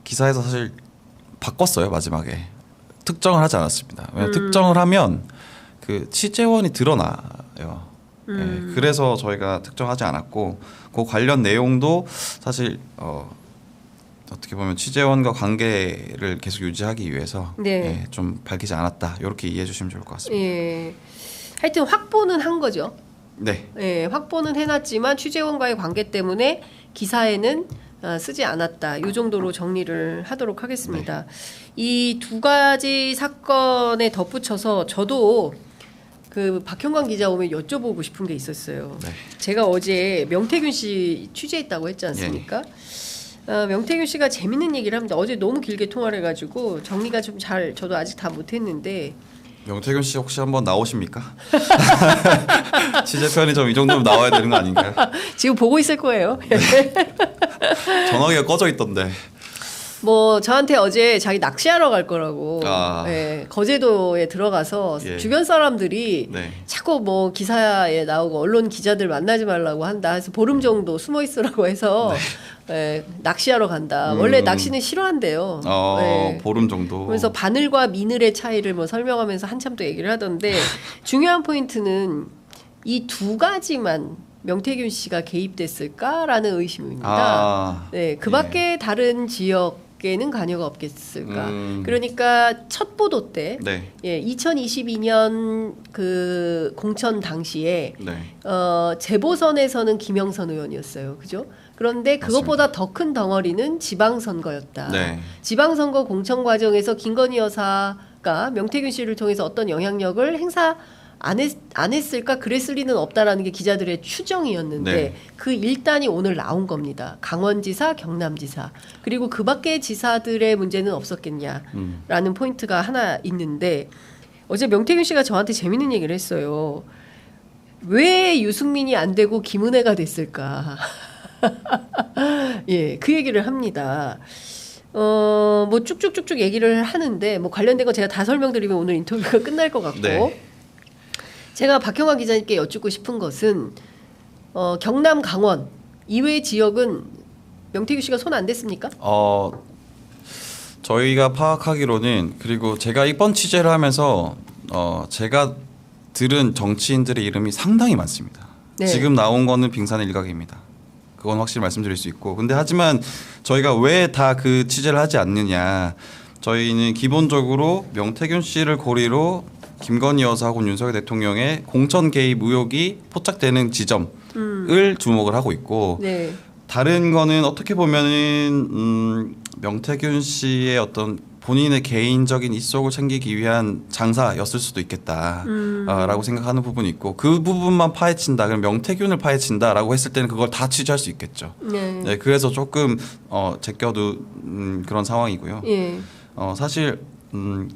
기사에서 사실 바꿨어요. 마지막에 특정을 하지 않았습니다. 왜냐하면 특정을 하면 그 취재원이 드러나요. 네, 그래서 저희가 특정하지 않았고 그 관련 내용도 사실 어떻게 보면 취재원과 관계를 계속 유지하기 위해서 네. 좀 밝히지 않았다. 이렇게 이해해 주시면 좋을 것 같습니다. 예. 하여튼 확보는 한 거죠. 네. 예, 확보는 해놨지만 취재원과의 관계 때문에 기사에는 쓰지 않았다. 이 정도로 정리를 하도록 하겠습니다. 이 두 가지 사건에 덧붙여서 저도 그 박형광 기자 오면 여쭤보고 싶은 게 있었어요. 네. 제가 어제 명태균 씨 취재했다고 했지 않습니까? 명태균 씨가 재밌는 얘기를 합니다. 어제 너무 길게 통화를 해가지고 정리가 좀 잘 저도 아직 다 못했는데 명태균 씨 혹시 한번 나오십니까? 취재 편의점 이 정도면 나와야 되는 거 아닌가요? 지금 보고 있을 거예요. 전화기가 꺼져 있던데. 뭐 저한테 어제 자기 낚시하러 갈 거라고 아. 예, 거제도에 들어가서 예. 주변 사람들이 네. 자꾸 뭐 기사에 나오고 언론 기자들 만나지 말라고 한다 해서 보름 정도 숨어 있으라고 해서 예, 낚시하러 간다. 원래 낚시는 싫어한대요. 예. 보름 정도. 그래서 바늘과 미늘의 차이를 뭐 설명하면서 한참 또 얘기를 하던데 중요한 포인트는 이 두 가지만 명태균 씨가 개입됐을까라는 의심입니다. 네, 그밖에 다른 지역에는 관여가 없겠을까. 그러니까 첫 보도 때, 네. 예, 2022년 그 공천 당시에 네. 재보선에서는 김영선 의원이었어요, 그죠? 그런데 그것보다 더 큰 덩어리는 지방선거였다. 네. 지방선거 공천 과정에서 김건희 여사가 명태균 씨를 통해서 어떤 영향력을 행사 안 했을까? 그랬을 리는 없다라는 게 기자들의 추정이었는데 네. 그 일단이 오늘 나온 겁니다. 강원지사, 경남지사 그리고 그 밖의 지사들의 문제는 없었겠냐라는 포인트가 하나 있는데 어제 명태균 씨가 저한테 재밌는 얘기를 했어요. 왜 유승민이 안 되고 김은혜가 됐을까? 예, 그 얘기를 합니다. 뭐 쭉쭉쭉쭉 얘기를 하는데 뭐 관련된 거 제가 다 설명드리면 오늘 인터뷰가 끝날 것 같고 네. 제가 박형광 기자님께 여쭙고 싶은 것은 경남, 강원 이외의 지역은 명태균 씨가 손 안 댔습니까? 저희가 파악하기로는 그리고 제가 이번 취재를 하면서 제가 들은 정치인들의 이름이 상당히 많습니다. 네. 지금 나온 거는 빙산의 일각입니다. 그건 확실히 말씀드릴 수 있고 근데 하지만 저희가 왜 다 그 취재를 하지 않느냐 저희는 기본적으로 명태균 씨를 고리로 김건희 여사하고 윤석열 대통령의 공천 개입 의혹이 포착되는 지점을 주목을 하고 있고 네. 다른 거는 어떻게 보면은 명태균 씨의 어떤 본인의 개인적인 이속을 챙기기 위한 장사였을 수도 있겠다라고 생각하는 부분이 있고 그 부분만 파헤친다 그럼 명태균을 파헤친다라고 했을 때는 그걸 다 취재할 수 있겠죠. 네. 네, 그래서 조금 제껴둔 그런 상황이고요. 예. 사실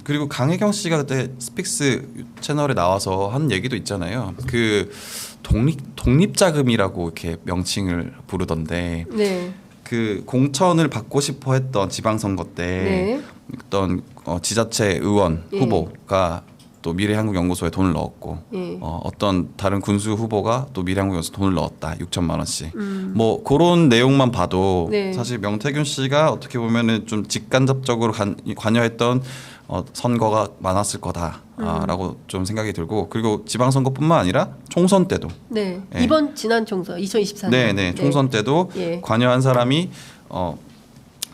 그리고 강혜경 씨가 그때 스픽스 채널에 나와서 한 얘기도 있잖아요. 그 독립자금이라고 이렇게 명칭을 부르던데 네. 그 공천을 받고 싶어 했던 지방선거 때 네. 어떤 지자체 의원 예. 후보가 또 미래한국연구소에 돈을 넣었고 예. 어떤 다른 군수 후보가 또 미래한국연구소에 돈을 넣었다 6천만 원씩 뭐 그런 내용만 봐도 네. 사실 명태균 씨가 어떻게 보면은 좀 직간접적으로 관여했던 선거가 많았을 거다라고 좀 생각이 들고 그리고 지방선거뿐만 아니라 총선 때도 네. 예. 이번 지난 총선 2024년. 네네 총선 때도 예. 관여한 사람이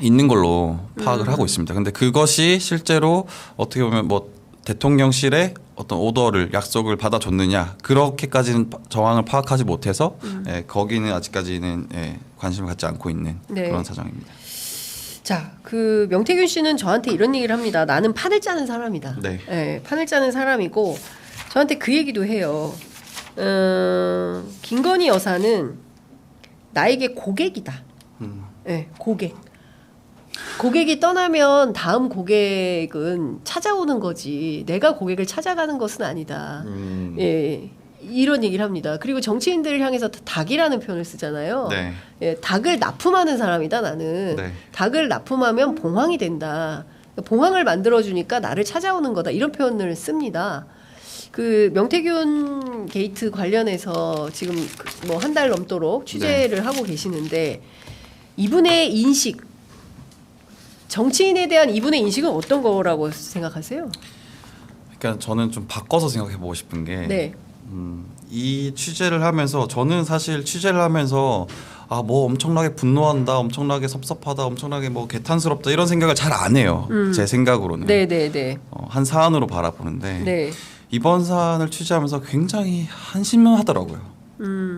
있는 걸로 파악을 하고 있습니다. 근데 그것이 실제로 어떻게 보면 뭐 대통령실의 어떤 오더를 약속을 받아줬느냐 그렇게까지는 정황을 파악하지 못해서 거기는 아직까지는 관심을 갖지 않고 있는 네. 그런 사정입니다. 자, 그 명태균 씨는 저한테 이런 얘기를 합니다. 나는 판을 짜는 사람이다. 네. 예, 판을 짜는 사람이고 저한테 그 얘기도 해요. 김건희 여사는 나에게 고객이다. 예, 고객. 고객이 떠나면 다음 고객은 찾아오는 거지. 내가 고객을 찾아가는 것은 아니다. 예. 이런 얘기를 합니다. 그리고 정치인들을 향해서 닭이라는 표현을 쓰잖아요. 네. 예, 닭을 납품하는 사람이다 나는. 네. 닭을 납품하면 봉황이 된다. 봉황을 만들어주니까 나를 찾아오는 거다. 이런 표현을 씁니다. 그 명태균 게이트 관련해서 지금 뭐 한 달 넘도록 취재를 하고 계시는데 이분의 인식, 정치인에 대한 이분의 인식은 어떤 거라고 생각하세요? 그러니까 저는 좀 바꿔서 생각해 보고 싶은 게 네. 이 취재를 하면서 저는 사실 취재를 하면서 뭐 엄청나게 분노한다, 엄청나게 섭섭하다, 엄청나게 뭐 개탄스럽다 이런 생각을 잘 안 해요. 제 생각으로는. 네네네. 한 사안으로 바라보는데 네. 이번 사안을 취재하면서 굉장히 한심하더라고요.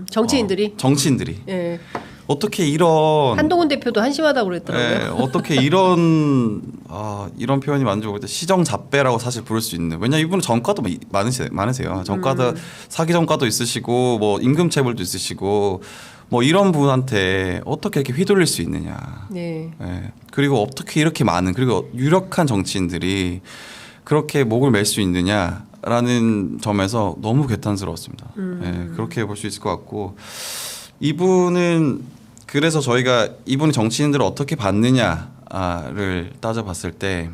정치인들이. 정치인들이 예. 어떻게 이런 한동훈 대표도 한심하다고 그랬더라고요. 어떻게 이런 표현이 맞는지 모르겠는데 시정잡배라고 사실 부를 수 있는 왜냐 이분은 전과도 많으세요. 전과도 사기 전과도 있으시고 뭐 임금체불도 있으시고 뭐 이런 분한테 어떻게 이렇게 휘둘릴 수 있느냐. 네. 그리고 어떻게 이렇게 많은 그리고 유력한 정치인들이 그렇게 목을 맬 수 있느냐라는 점에서 너무 개탄스러웠습니다. 그렇게 볼 수 있을 것 같고 이분은 그래서 저희가 이분이 정치인들을 어떻게 봤느냐를 따져봤을 때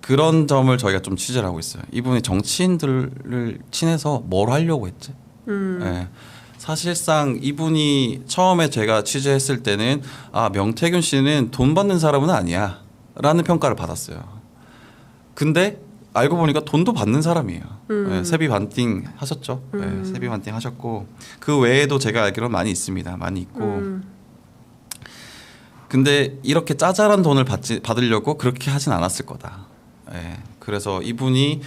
그런 점을 저희가 좀 취재를 하고 있어요. 이분이 정치인들을 친해서 뭘 하려고 했지? 사실상 이분이 처음에 제가 취재했을 때는 명태균 씨는 돈 받는 사람은 아니야 라는 평가를 받았어요. 근데 알고 보니까 돈도 받는 사람이에요. 세비 반띵 하셨죠. 세비 반띵 하셨고 그 외에도 제가 알기로는 많이 있습니다. 많이 있고 근데 이렇게 짜잘한 돈을 받으려고 그렇게 하진 않았을 거다. 그래서 이분이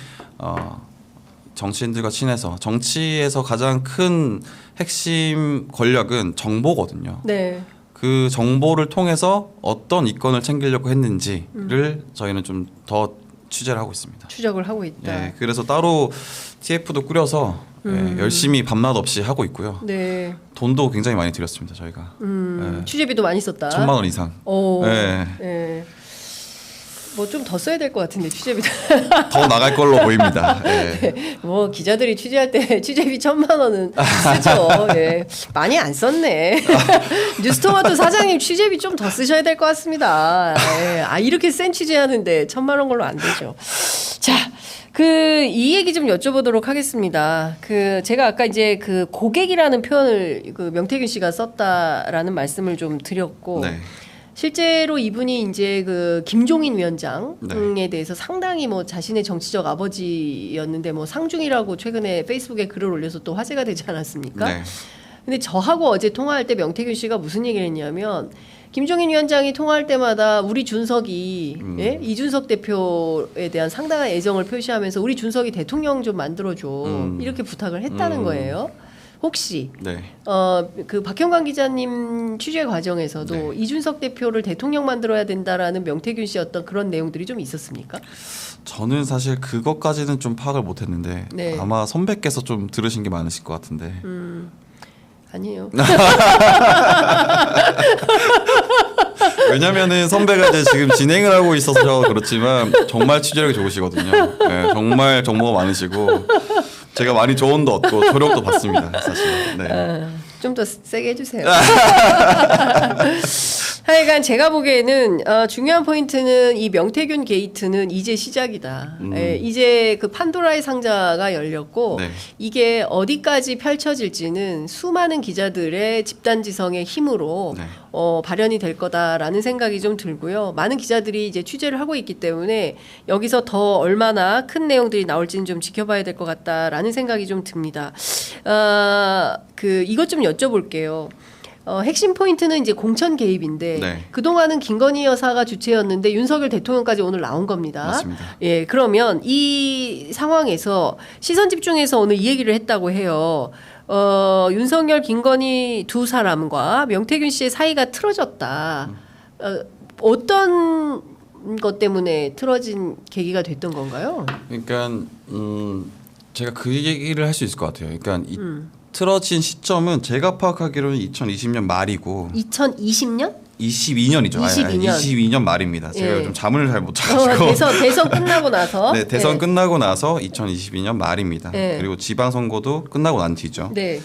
정치인들과 친해서 정치에서 가장 큰 핵심 권력은 정보거든요. 네. 그 정보를 통해서 어떤 이권을 챙기려고 했는지를 저희는 좀 더 취재를 하고 있습니다. 추적을 하고 있다. 그래서 따로 TF도 꾸려서 열심히 밤낮 없이 하고 있고요. 네. 돈도 굉장히 많이 들였습니다. 저희가. 취재비도 많이 썼다. 1,000만 원 이상. 네. 뭐 좀 더 써야 될 것 같은데 취재비 더 나갈 걸로 보입니다. 뭐 기자들이 취재할 때 취재비 1,000만 원은 쓰죠. 많이 안 썼네. 뉴스토마토 사장님 취재비 좀 더 쓰셔야 될 것 같습니다. 이렇게 센 취재하는데 1,000만 원 걸로 안 되죠. 자, 이 얘기 좀 여쭤보도록 하겠습니다. 제가 아까 이제 고객이라는 표현을 명태균 씨가 썼다라는 말씀을 좀 드렸고. 네. 실제로 이분이 이제 그 김종인 위원장에 네. 대해서 상당히 뭐 자신의 정치적 아버지였는데 뭐 상중이라고 최근에 페이스북에 글을 올려서 또 화제가 되지 않았습니까? 네. 근데 저하고 어제 통화할 때 명태균 씨가 무슨 얘기를 했냐면 김종인 위원장이 통화할 때마다 우리 준석이 예? 이준석 대표에 대한 상당한 애정을 표시하면서 우리 준석이 대통령 좀 만들어줘 이렇게 부탁을 했다는 거예요. 혹시 네. 그 박형광 기자님 취재 과정에서도 네. 이준석 대표를 대통령 만들어야 된다라는 명태균 씨 어떤 그런 내용들이 좀 있었습니까? 저는 사실 그것까지는 좀 파악을 못했는데 네. 아마 선배께서 좀 들으신 게 많으실 것 같은데. 아니에요. 왜냐면은 선배가 이제 지금 진행을 하고 있어서 그렇지만 정말 취재력이 좋으시거든요. 네, 정말 정보가 많으시고 제가 많이 조언도 얻고 조력도 받습니다. 사실. 네. 좀 더 세게 해주세요. 하여간 제가 보기에는 중요한 포인트는 이 명태균 게이트는 이제 시작이다. 예, 이제 그 판도라의 상자가 열렸고 네. 이게 어디까지 펼쳐질지는 수많은 기자들의 집단지성의 힘으로 네. 발현이 될 거다라는 생각이 좀 들고요. 많은 기자들이 이제 취재를 하고 있기 때문에 여기서 더 얼마나 큰 내용들이 나올지는 좀 지켜봐야 될 것 같다라는 생각이 좀 듭니다. 이것 좀 여쭤볼게요. 핵심 포인트는 이제 공천 개입인데 네. 그동안은 김건희 여사가 주체였는데 윤석열 대통령까지 오늘 나온 겁니다. 맞습니다. 예, 그러면 이 상황에서 시선 집중해서 오늘 이 얘기를 했다고 해요. 윤석열, 김건희 두 사람과 명태균 씨의 사이가 틀어졌다. 어떤 것 때문에 틀어진 계기가 됐던 건가요? 그러니까 제가 그 얘기를 할 수 있을 것 같아요. 그러니까 틀어진 시점은 제가 파악하기로는 2020년 말이고 2020년? 22년이죠. 22년 말입니다. 제가 예. 요즘 잠을 잘 못 자가지고 대선 끝나고 나서. 네, 대선 네. 끝나고 나서 2022년 말입니다. 네. 그리고 지방선거도 끝나고 난 뒤죠. 네.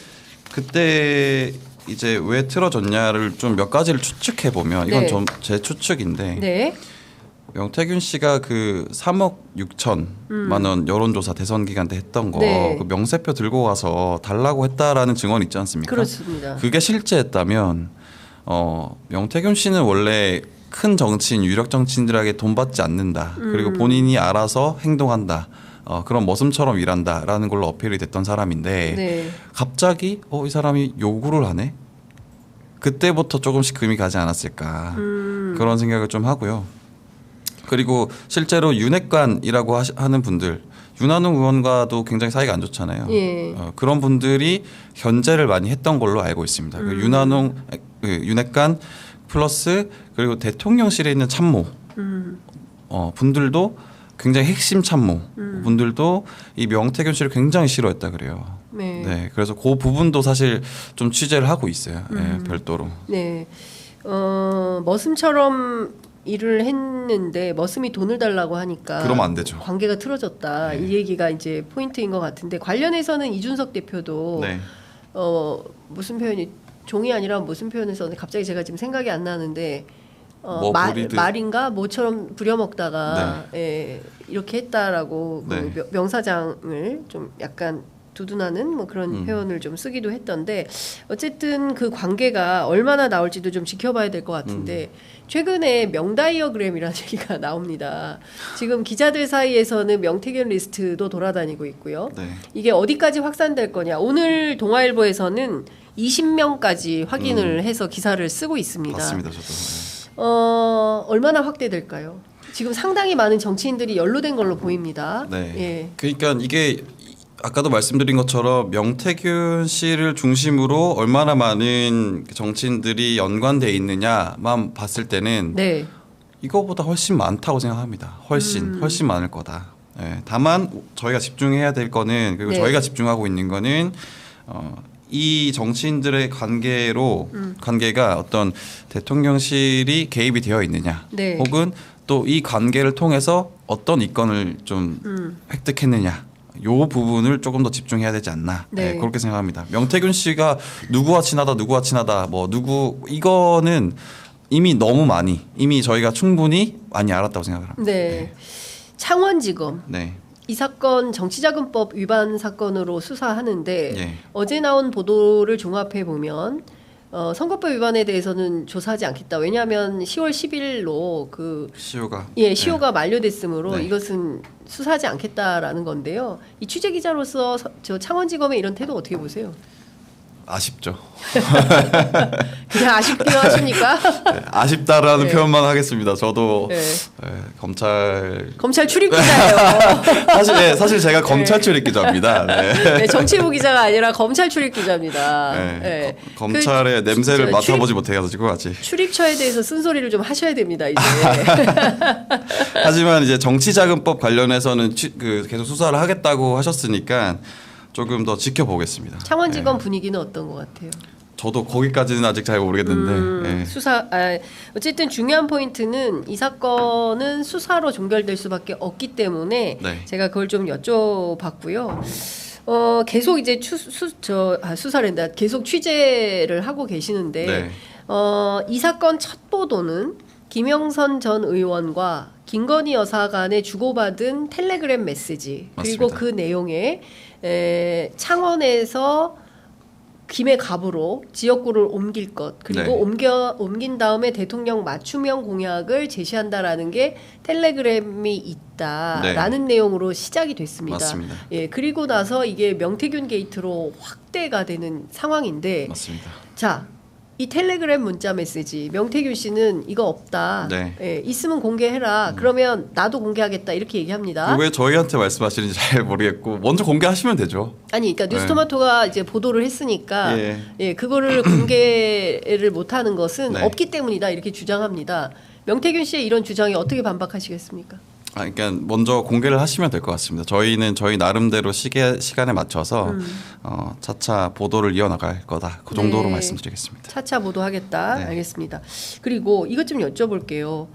그때 이제 왜 틀어졌냐를 좀 몇 가지를 추측해 보면 이건 네. 좀 제 추측인데 네. 명태균 씨가 그 3억 6천만 원 여론조사 대선 기간 때 했던 거 네. 그 명세표 들고 가서 달라고 했다라는 증언이 있지 않습니까? 그렇습니다. 그게 실제였다면 명태균 씨는 원래 큰 정치인 유력 정치인들에게 돈 받지 않는다. 그리고 본인이 알아서 행동한다. 그런 머슴처럼 일한다라는 걸로 어필이 됐던 사람인데 네. 갑자기 이 사람이 요구를 하네. 그때부터 조금씩 금이 가지 않았을까 그런 생각을 좀 하고요. 그리고 실제로 윤핵관이라고 하는 분들 윤한홍 의원과도 굉장히 사이가 안 좋잖아요. 예. 그런 분들이 견제를 많이 했던 걸로 알고 있습니다. 그 윤한홍 윤핵관 플러스 그리고 대통령실에 있는 참모 분들도 굉장히 핵심 참모 분들도 이 명태균 씨를 굉장히 싫어했다 그래요. 네. 네, 그래서 그 부분도 사실 좀 취재를 하고 있어요. 네, 별도로. 네. 머슴처럼 일을 했는데 머슴이 돈을 달라고 하니까 그러면 안 되죠. 관계가 틀어졌다. 네. 이 얘기가 이제 포인트인 것 같은데 관련해서는 이준석 대표도 네. 무슨 표현이 종이 아니라 무슨 표현을 썼는데 갑자기 제가 지금 생각이 안 나는데 부리듯. 말인가 뭐처럼 부려먹다가 예, 이렇게 했다라고 네. 그 명사장을 좀 약간 두둔하는 뭐 그런 표현을 좀 쓰기도 했던데 어쨌든 그 관계가 얼마나 나올지도 좀 지켜봐야 될 것 같은데 최근에 명다이어그램이라는 얘기가 나옵니다. 지금 기자들 사이에서는 명태균 리스트도 돌아다니고 있고요. 네. 이게 어디까지 확산될 거냐. 오늘 동아일보에서는 20명까지 확인을 해서 기사를 쓰고 있습니다. 맞습니다. 저도. 얼마나 확대될까요? 지금 상당히 많은 정치인들이 연루된 걸로 보입니다. 네. 예. 그러니까 이게 아까도 말씀드린 것처럼 명태균 씨를 중심으로 얼마나 많은 정치인들이 연관돼 있느냐만 봤을 때는 네. 이거보다 훨씬 많다고 생각합니다. 훨씬 많을 거다. 예, 다만 저희가 집중해야 될 거는 그리고 네. 저희가 집중하고 있는 거는 이 정치인들의 관계가 어떤 대통령실이 개입이 되어 있느냐, 네. 혹은 또 이 관계를 통해서 어떤 이권을 좀 획득했느냐. 요 부분을 조금 더 집중해야 되지 않나. 네. 네, 그렇게 생각합니다. 명태균 씨가 누구와 친하다 뭐 누구 이거는 이미 저희가 충분히 많이 알았다고 생각을 합니다. 네. 창원지검 네. 이 사건 정치자금법 위반 사건으로 수사하는데 예. 어제 나온 보도를 종합해 보면 선거법 위반에 대해서는 조사하지 않겠다. 왜냐하면 10월 10일로 그 시효가 시효가 만료됐으므로 네. 이것은 수사하지 않겠다라는 건데요. 이 취재 기자로서 저 창원지검의 이런 태도 어떻게 보세요? 아쉽죠. 그냥 아쉽기만 하십니까? 네, 아쉽다라는 네. 표현만 하겠습니다. 저도 네. 검찰 출입 기자예요. 사실 제가 검찰 출입 기자입니다. 네. 네, 정치부 기자가 아니라 검찰 출입 기자입니다. 네. 네. 검찰의 냄새를 진짜 맡아보지 못해가지고 아직. 출입처에 대해서 쓴소리를 좀 하셔야 됩니다. 이제. 하지만 이제 정치자금법 관련해서는 계속 수사를 하겠다고 하셨으니까 조금 더 지켜보겠습니다. 창원지검 분위기는 어떤 것 같아요? 저도 거기까지는 아직 잘 모르겠는데 어쨌든 중요한 포인트는 이 사건은 수사로 종결될 수밖에 없기 때문에 네. 제가 그걸 좀 여쭤봤고요. 계속 이제 수사랜다. 계속 취재를 하고 계시는데 네. 이 사건 첫 보도는 김영선 전 의원과 김건희 여사 간에 주고받은 텔레그램 메시지 그리고 맞습니다. 그 내용에 창원에서 김해 갑으로 지역구를 옮길 것 그리고 네. 옮긴 다음에 대통령 맞춤형 공약을 제시한다라는 게 텔레그램이 있다라는 내용으로 시작이 됐습니다. 맞습니다. 예, 그리고 나서 이게 명태균 게이트로 확대가 되는 상황인데 맞습니다. 자, 이 텔레그램 문자 메시지 명태균 씨는 이거 없다. 네. 예, 있으면 공개해라. 그러면 나도 공개하겠다. 이렇게 얘기합니다. 왜 저희한테 말씀하시는지 잘 모르겠고 먼저 공개하시면 되죠. 아니, 그러니까 뉴스토마토가 이제 보도를 했으니까 그거를 공개를 못하는 것은 네. 없기 때문이다. 이렇게 주장합니다. 명태균 씨의 이런 주장에 어떻게 반박하시겠습니까? 그러니까 먼저 공개를 하시면 될 것 같습니다. 저희는 저희 나름대로 시간에 맞춰서 차차 보도를 이어나갈 거다. 그 정도로 네. 말씀드리겠습니다. 차차 보도하겠다. 네. 알겠습니다. 그리고 이것 좀 여쭤볼게요.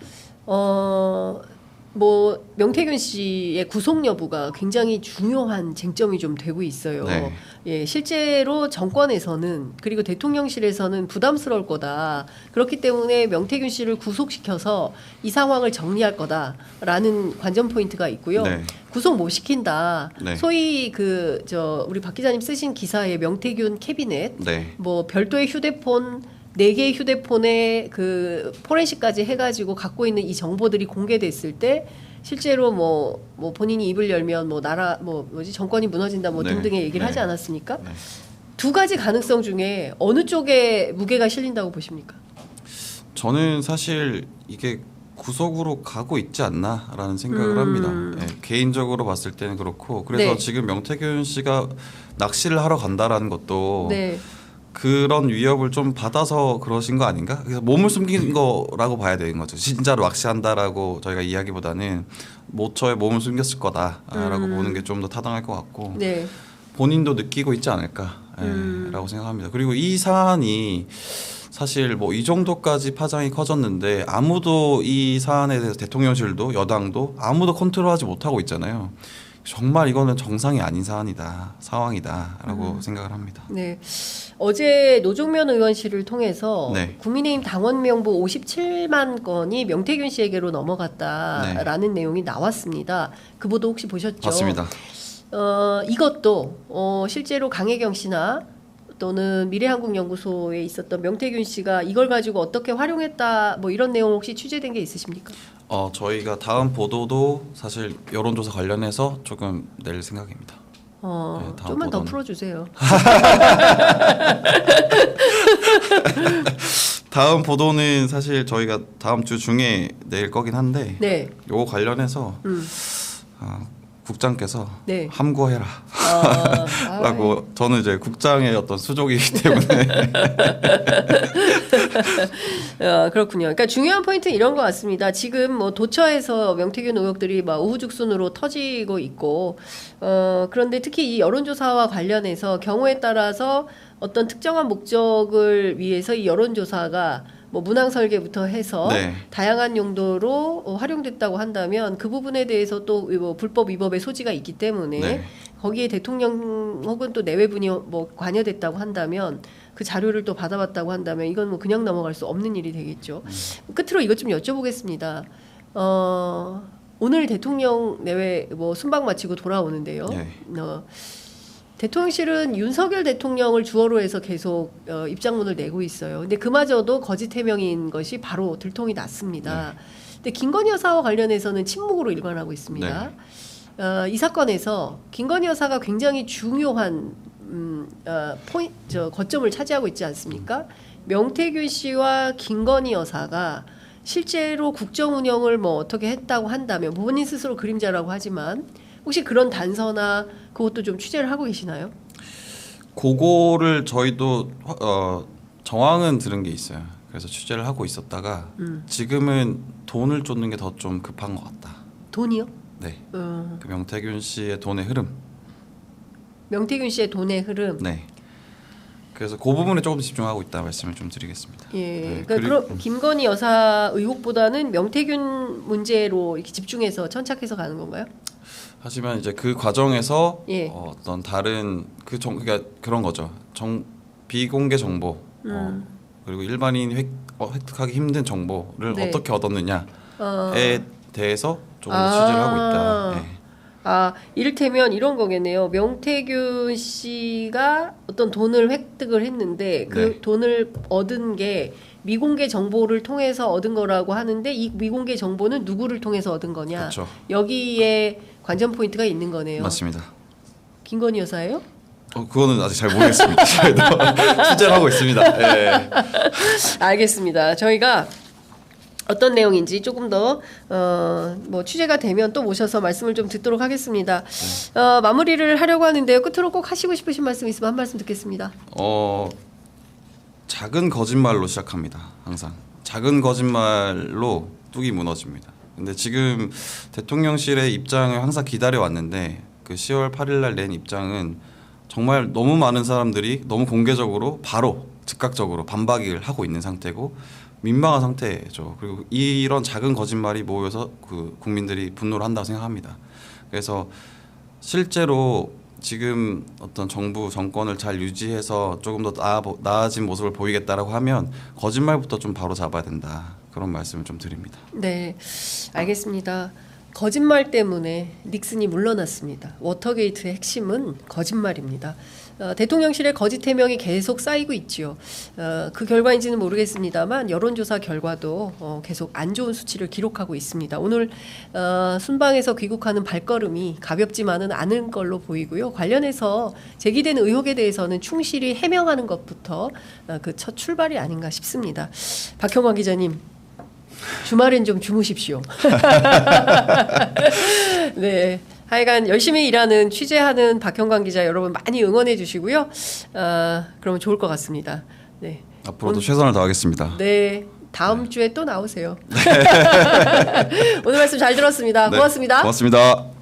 뭐 명태균 씨의 구속 여부가 굉장히 중요한 쟁점이 좀 되고 있어요. 네. 예, 실제로 정권에서는 그리고 대통령실에서는 부담스러울 거다. 그렇기 때문에 명태균 씨를 구속시켜서 이 상황을 정리할 거다라는 관전 포인트가 있고요. 네. 구속 못 시킨다. 네. 소위 우리 박 기자님 쓰신 기사에 명태균 캐비넷 네. 뭐 별도의 휴대폰 4개의 휴대폰에 그 포렌식까지 해가지고 갖고 있는 이 정보들이 공개됐을 때 실제로 뭐 본인이 입을 열면 뭐 나라 정권이 무너진다 뭐 네. 등등의 얘기를 네. 하지 않았습니까? 네. 두 가지 가능성 중에 어느 쪽에 무게가 실린다고 보십니까? 저는 사실 이게 구속으로 가고 있지 않나라는 생각을 합니다. 네, 개인적으로 봤을 때는 그렇고 그래서 네. 지금 명태균 씨가 낚시를 하러 간다라는 것도 네. 그런 위협을 좀 받아서 그러신 거 아닌가? 그래서 몸을 숨긴 거라고 봐야 되는 거죠. 진짜로 낚시한다라고 저희가 이야기보다는 모처에 몸을 숨겼을 거다라고 보는 게 좀 더 타당할 것 같고 네. 본인도 느끼고 있지 않을까라고 생각합니다. 그리고 이 사안이 사실 뭐 이 정도까지 파장이 커졌는데 아무도 이 사안에 대해서 대통령실도 여당도 아무도 컨트롤하지 못하고 있잖아요. 정말 이거는 정상이 아닌 상황이다라고 생각을 합니다. 네. 어제 노종면 의원실을 통해서 네. 국민의힘 당원 명부 57만 건이 명태균 씨에게로 넘어갔다라는 내용이 나왔습니다. 그 보도 혹시 보셨죠? 맞습니다. 이것도 실제로 강혜경 씨나 또는 미래한국연구소에 있었던 명태균 씨가 이걸 가지고 어떻게 활용했다 뭐 이런 내용 혹시 취재된 게 있으십니까? 저희가 다음 보도도 사실 여론조사 관련해서 조금 낼 생각입니다. 다음 좀만 더 보도는. 풀어주세요. 다음 보도는 사실 저희가 다음 주 중에 낼 거긴 한데 네. 요거 관련해서 국장께서 네. 함구해라 라고 저는 이제 국장의 어떤 수족이기 때문에 그렇군요. 그러니까 중요한 포인트는 이런 것 같습니다. 지금 뭐 도처에서 명태균 의혹들이 막 우후죽순으로 터지고 있고 그런데 특히 이 여론조사와 관련해서 경우에 따라서 어떤 특정한 목적을 위해서 이 여론조사가 뭐 문항 설계부터 해서 네. 다양한 용도로 활용됐다고 한다면 그 부분에 대해서 또 뭐 불법 위법의 소지가 있기 때문에 네. 거기에 대통령 혹은 또 내외분이 뭐 관여됐다고 한다면 그 자료를 또 받아봤다고 한다면 이건 뭐 그냥 넘어갈 수 없는 일이 되겠죠. 끝으로 이것 좀 여쭤보겠습니다. 오늘 대통령 내외 뭐 순방 마치고 돌아오는데요. 네. 대통령실은 윤석열 대통령을 주어로 해서 계속 입장문을 내고 있어요. 근데 그마저도 거짓 해명인 것이 바로 들통이 났습니다. 근데 김건희 여사와 관련해서는 침묵으로 일관하고 있습니다. 이 사건에서 김건희 여사가 굉장히 중요한 거점을 차지하고 있지 않습니까? 명태균 씨와 김건희 여사가 실제로 국정 운영을 뭐 어떻게 했다고 한다면 본인 스스로 그림자라고 하지만 혹시 그런 단서나 그것도 좀 취재를 하고 계시나요? 그거를 저희도 정황은 들은 게 있어요. 그래서 취재를 하고 있었다가 지금은 돈을 쫓는 게 더 좀 급한 것 같다. 돈이요? 네. 그 명태균 씨의 돈의 흐름. 명태균 씨의 돈의 흐름. 네. 그래서 그 부분에 조금 집중하고 있다 말씀을 좀 드리겠습니다. 예. 네, 그러니까 그럼 김건희 여사 의혹보다는 명태균 문제로 이렇게 집중해서 천착해서 가는 건가요? 하지만 이제 그 과정에서 예. 어떤 다른 그러니까 그런 거죠. 비공개 정보 그리고 일반인이 획득하기 힘든 정보를 네. 어떻게 얻었느냐에 대해서 조금 더 취재를 하고 있다. 네. 이를테면 이런 거겠네요. 명태균 씨가 어떤 돈을 획득을 했는데 그 네. 돈을 얻은 게 미공개 정보를 통해서 얻은 거라고 하는데 이 미공개 정보는 누구를 통해서 얻은 거냐. 그렇죠. 여기에 관전 포인트가 있는 거네요. 맞습니다. 김건희 여사예요? 그거는 아직 잘 모르겠습니다. 저희도 취재를 하고 있습니다. 네. 알겠습니다. 저희가 어떤 내용인지 조금 더 뭐 취재가 되면 또 모셔서 말씀을 좀 듣도록 하겠습니다. 마무리를 하려고 하는데요. 끝으로 꼭 하시고 싶으신 말씀 있으면 한 말씀 듣겠습니다. 작은 거짓말로 시작합니다. 항상 작은 거짓말로 뚝이 무너집니다. 근데 지금 대통령실의 입장을 항상 기다려 왔는데 그 10월 8일 날 낸 입장은 정말 너무 많은 사람들이 너무 공개적으로 바로 즉각적으로 반박을 하고 있는 상태고 민망한 상태죠. 그리고 이런 작은 거짓말이 모여서 그 국민들이 분노를 한다고 생각합니다. 그래서 실제로 지금 어떤 정부 정권을 잘 유지해서 조금 더 나아진 모습을 보이겠다라고 하면 거짓말부터 좀 바로 잡아야 된다. 그런 말씀을 좀 드립니다. 네, 알겠습니다. 거짓말 때문에 닉슨이 물러났습니다. 워터게이트의 핵심은 거짓말입니다. 대통령실의 거짓 해명이 계속 쌓이고 있지요. 그 결과인지는 모르겠습니다만 여론조사 결과도 계속 안 좋은 수치를 기록하고 있습니다. 오늘 순방에서 귀국하는 발걸음이 가볍지만은 않은 걸로 보이고요. 관련해서 제기된 의혹에 대해서는 충실히 해명하는 것부터 그 첫 출발이 아닌가 싶습니다. 박형광 기자님. 주말엔 좀 주무십시오. 네. 하여간 열심히 일하는 취재하는 박형광 기자 여러분 많이 응원해 주시고요. 그러면 좋을 것 같습니다. 네. 앞으로도 최선을 다하겠습니다. 네. 다음 주에 또 나오세요. 오늘 말씀 잘 들었습니다. 고맙습니다. 고맙습니다.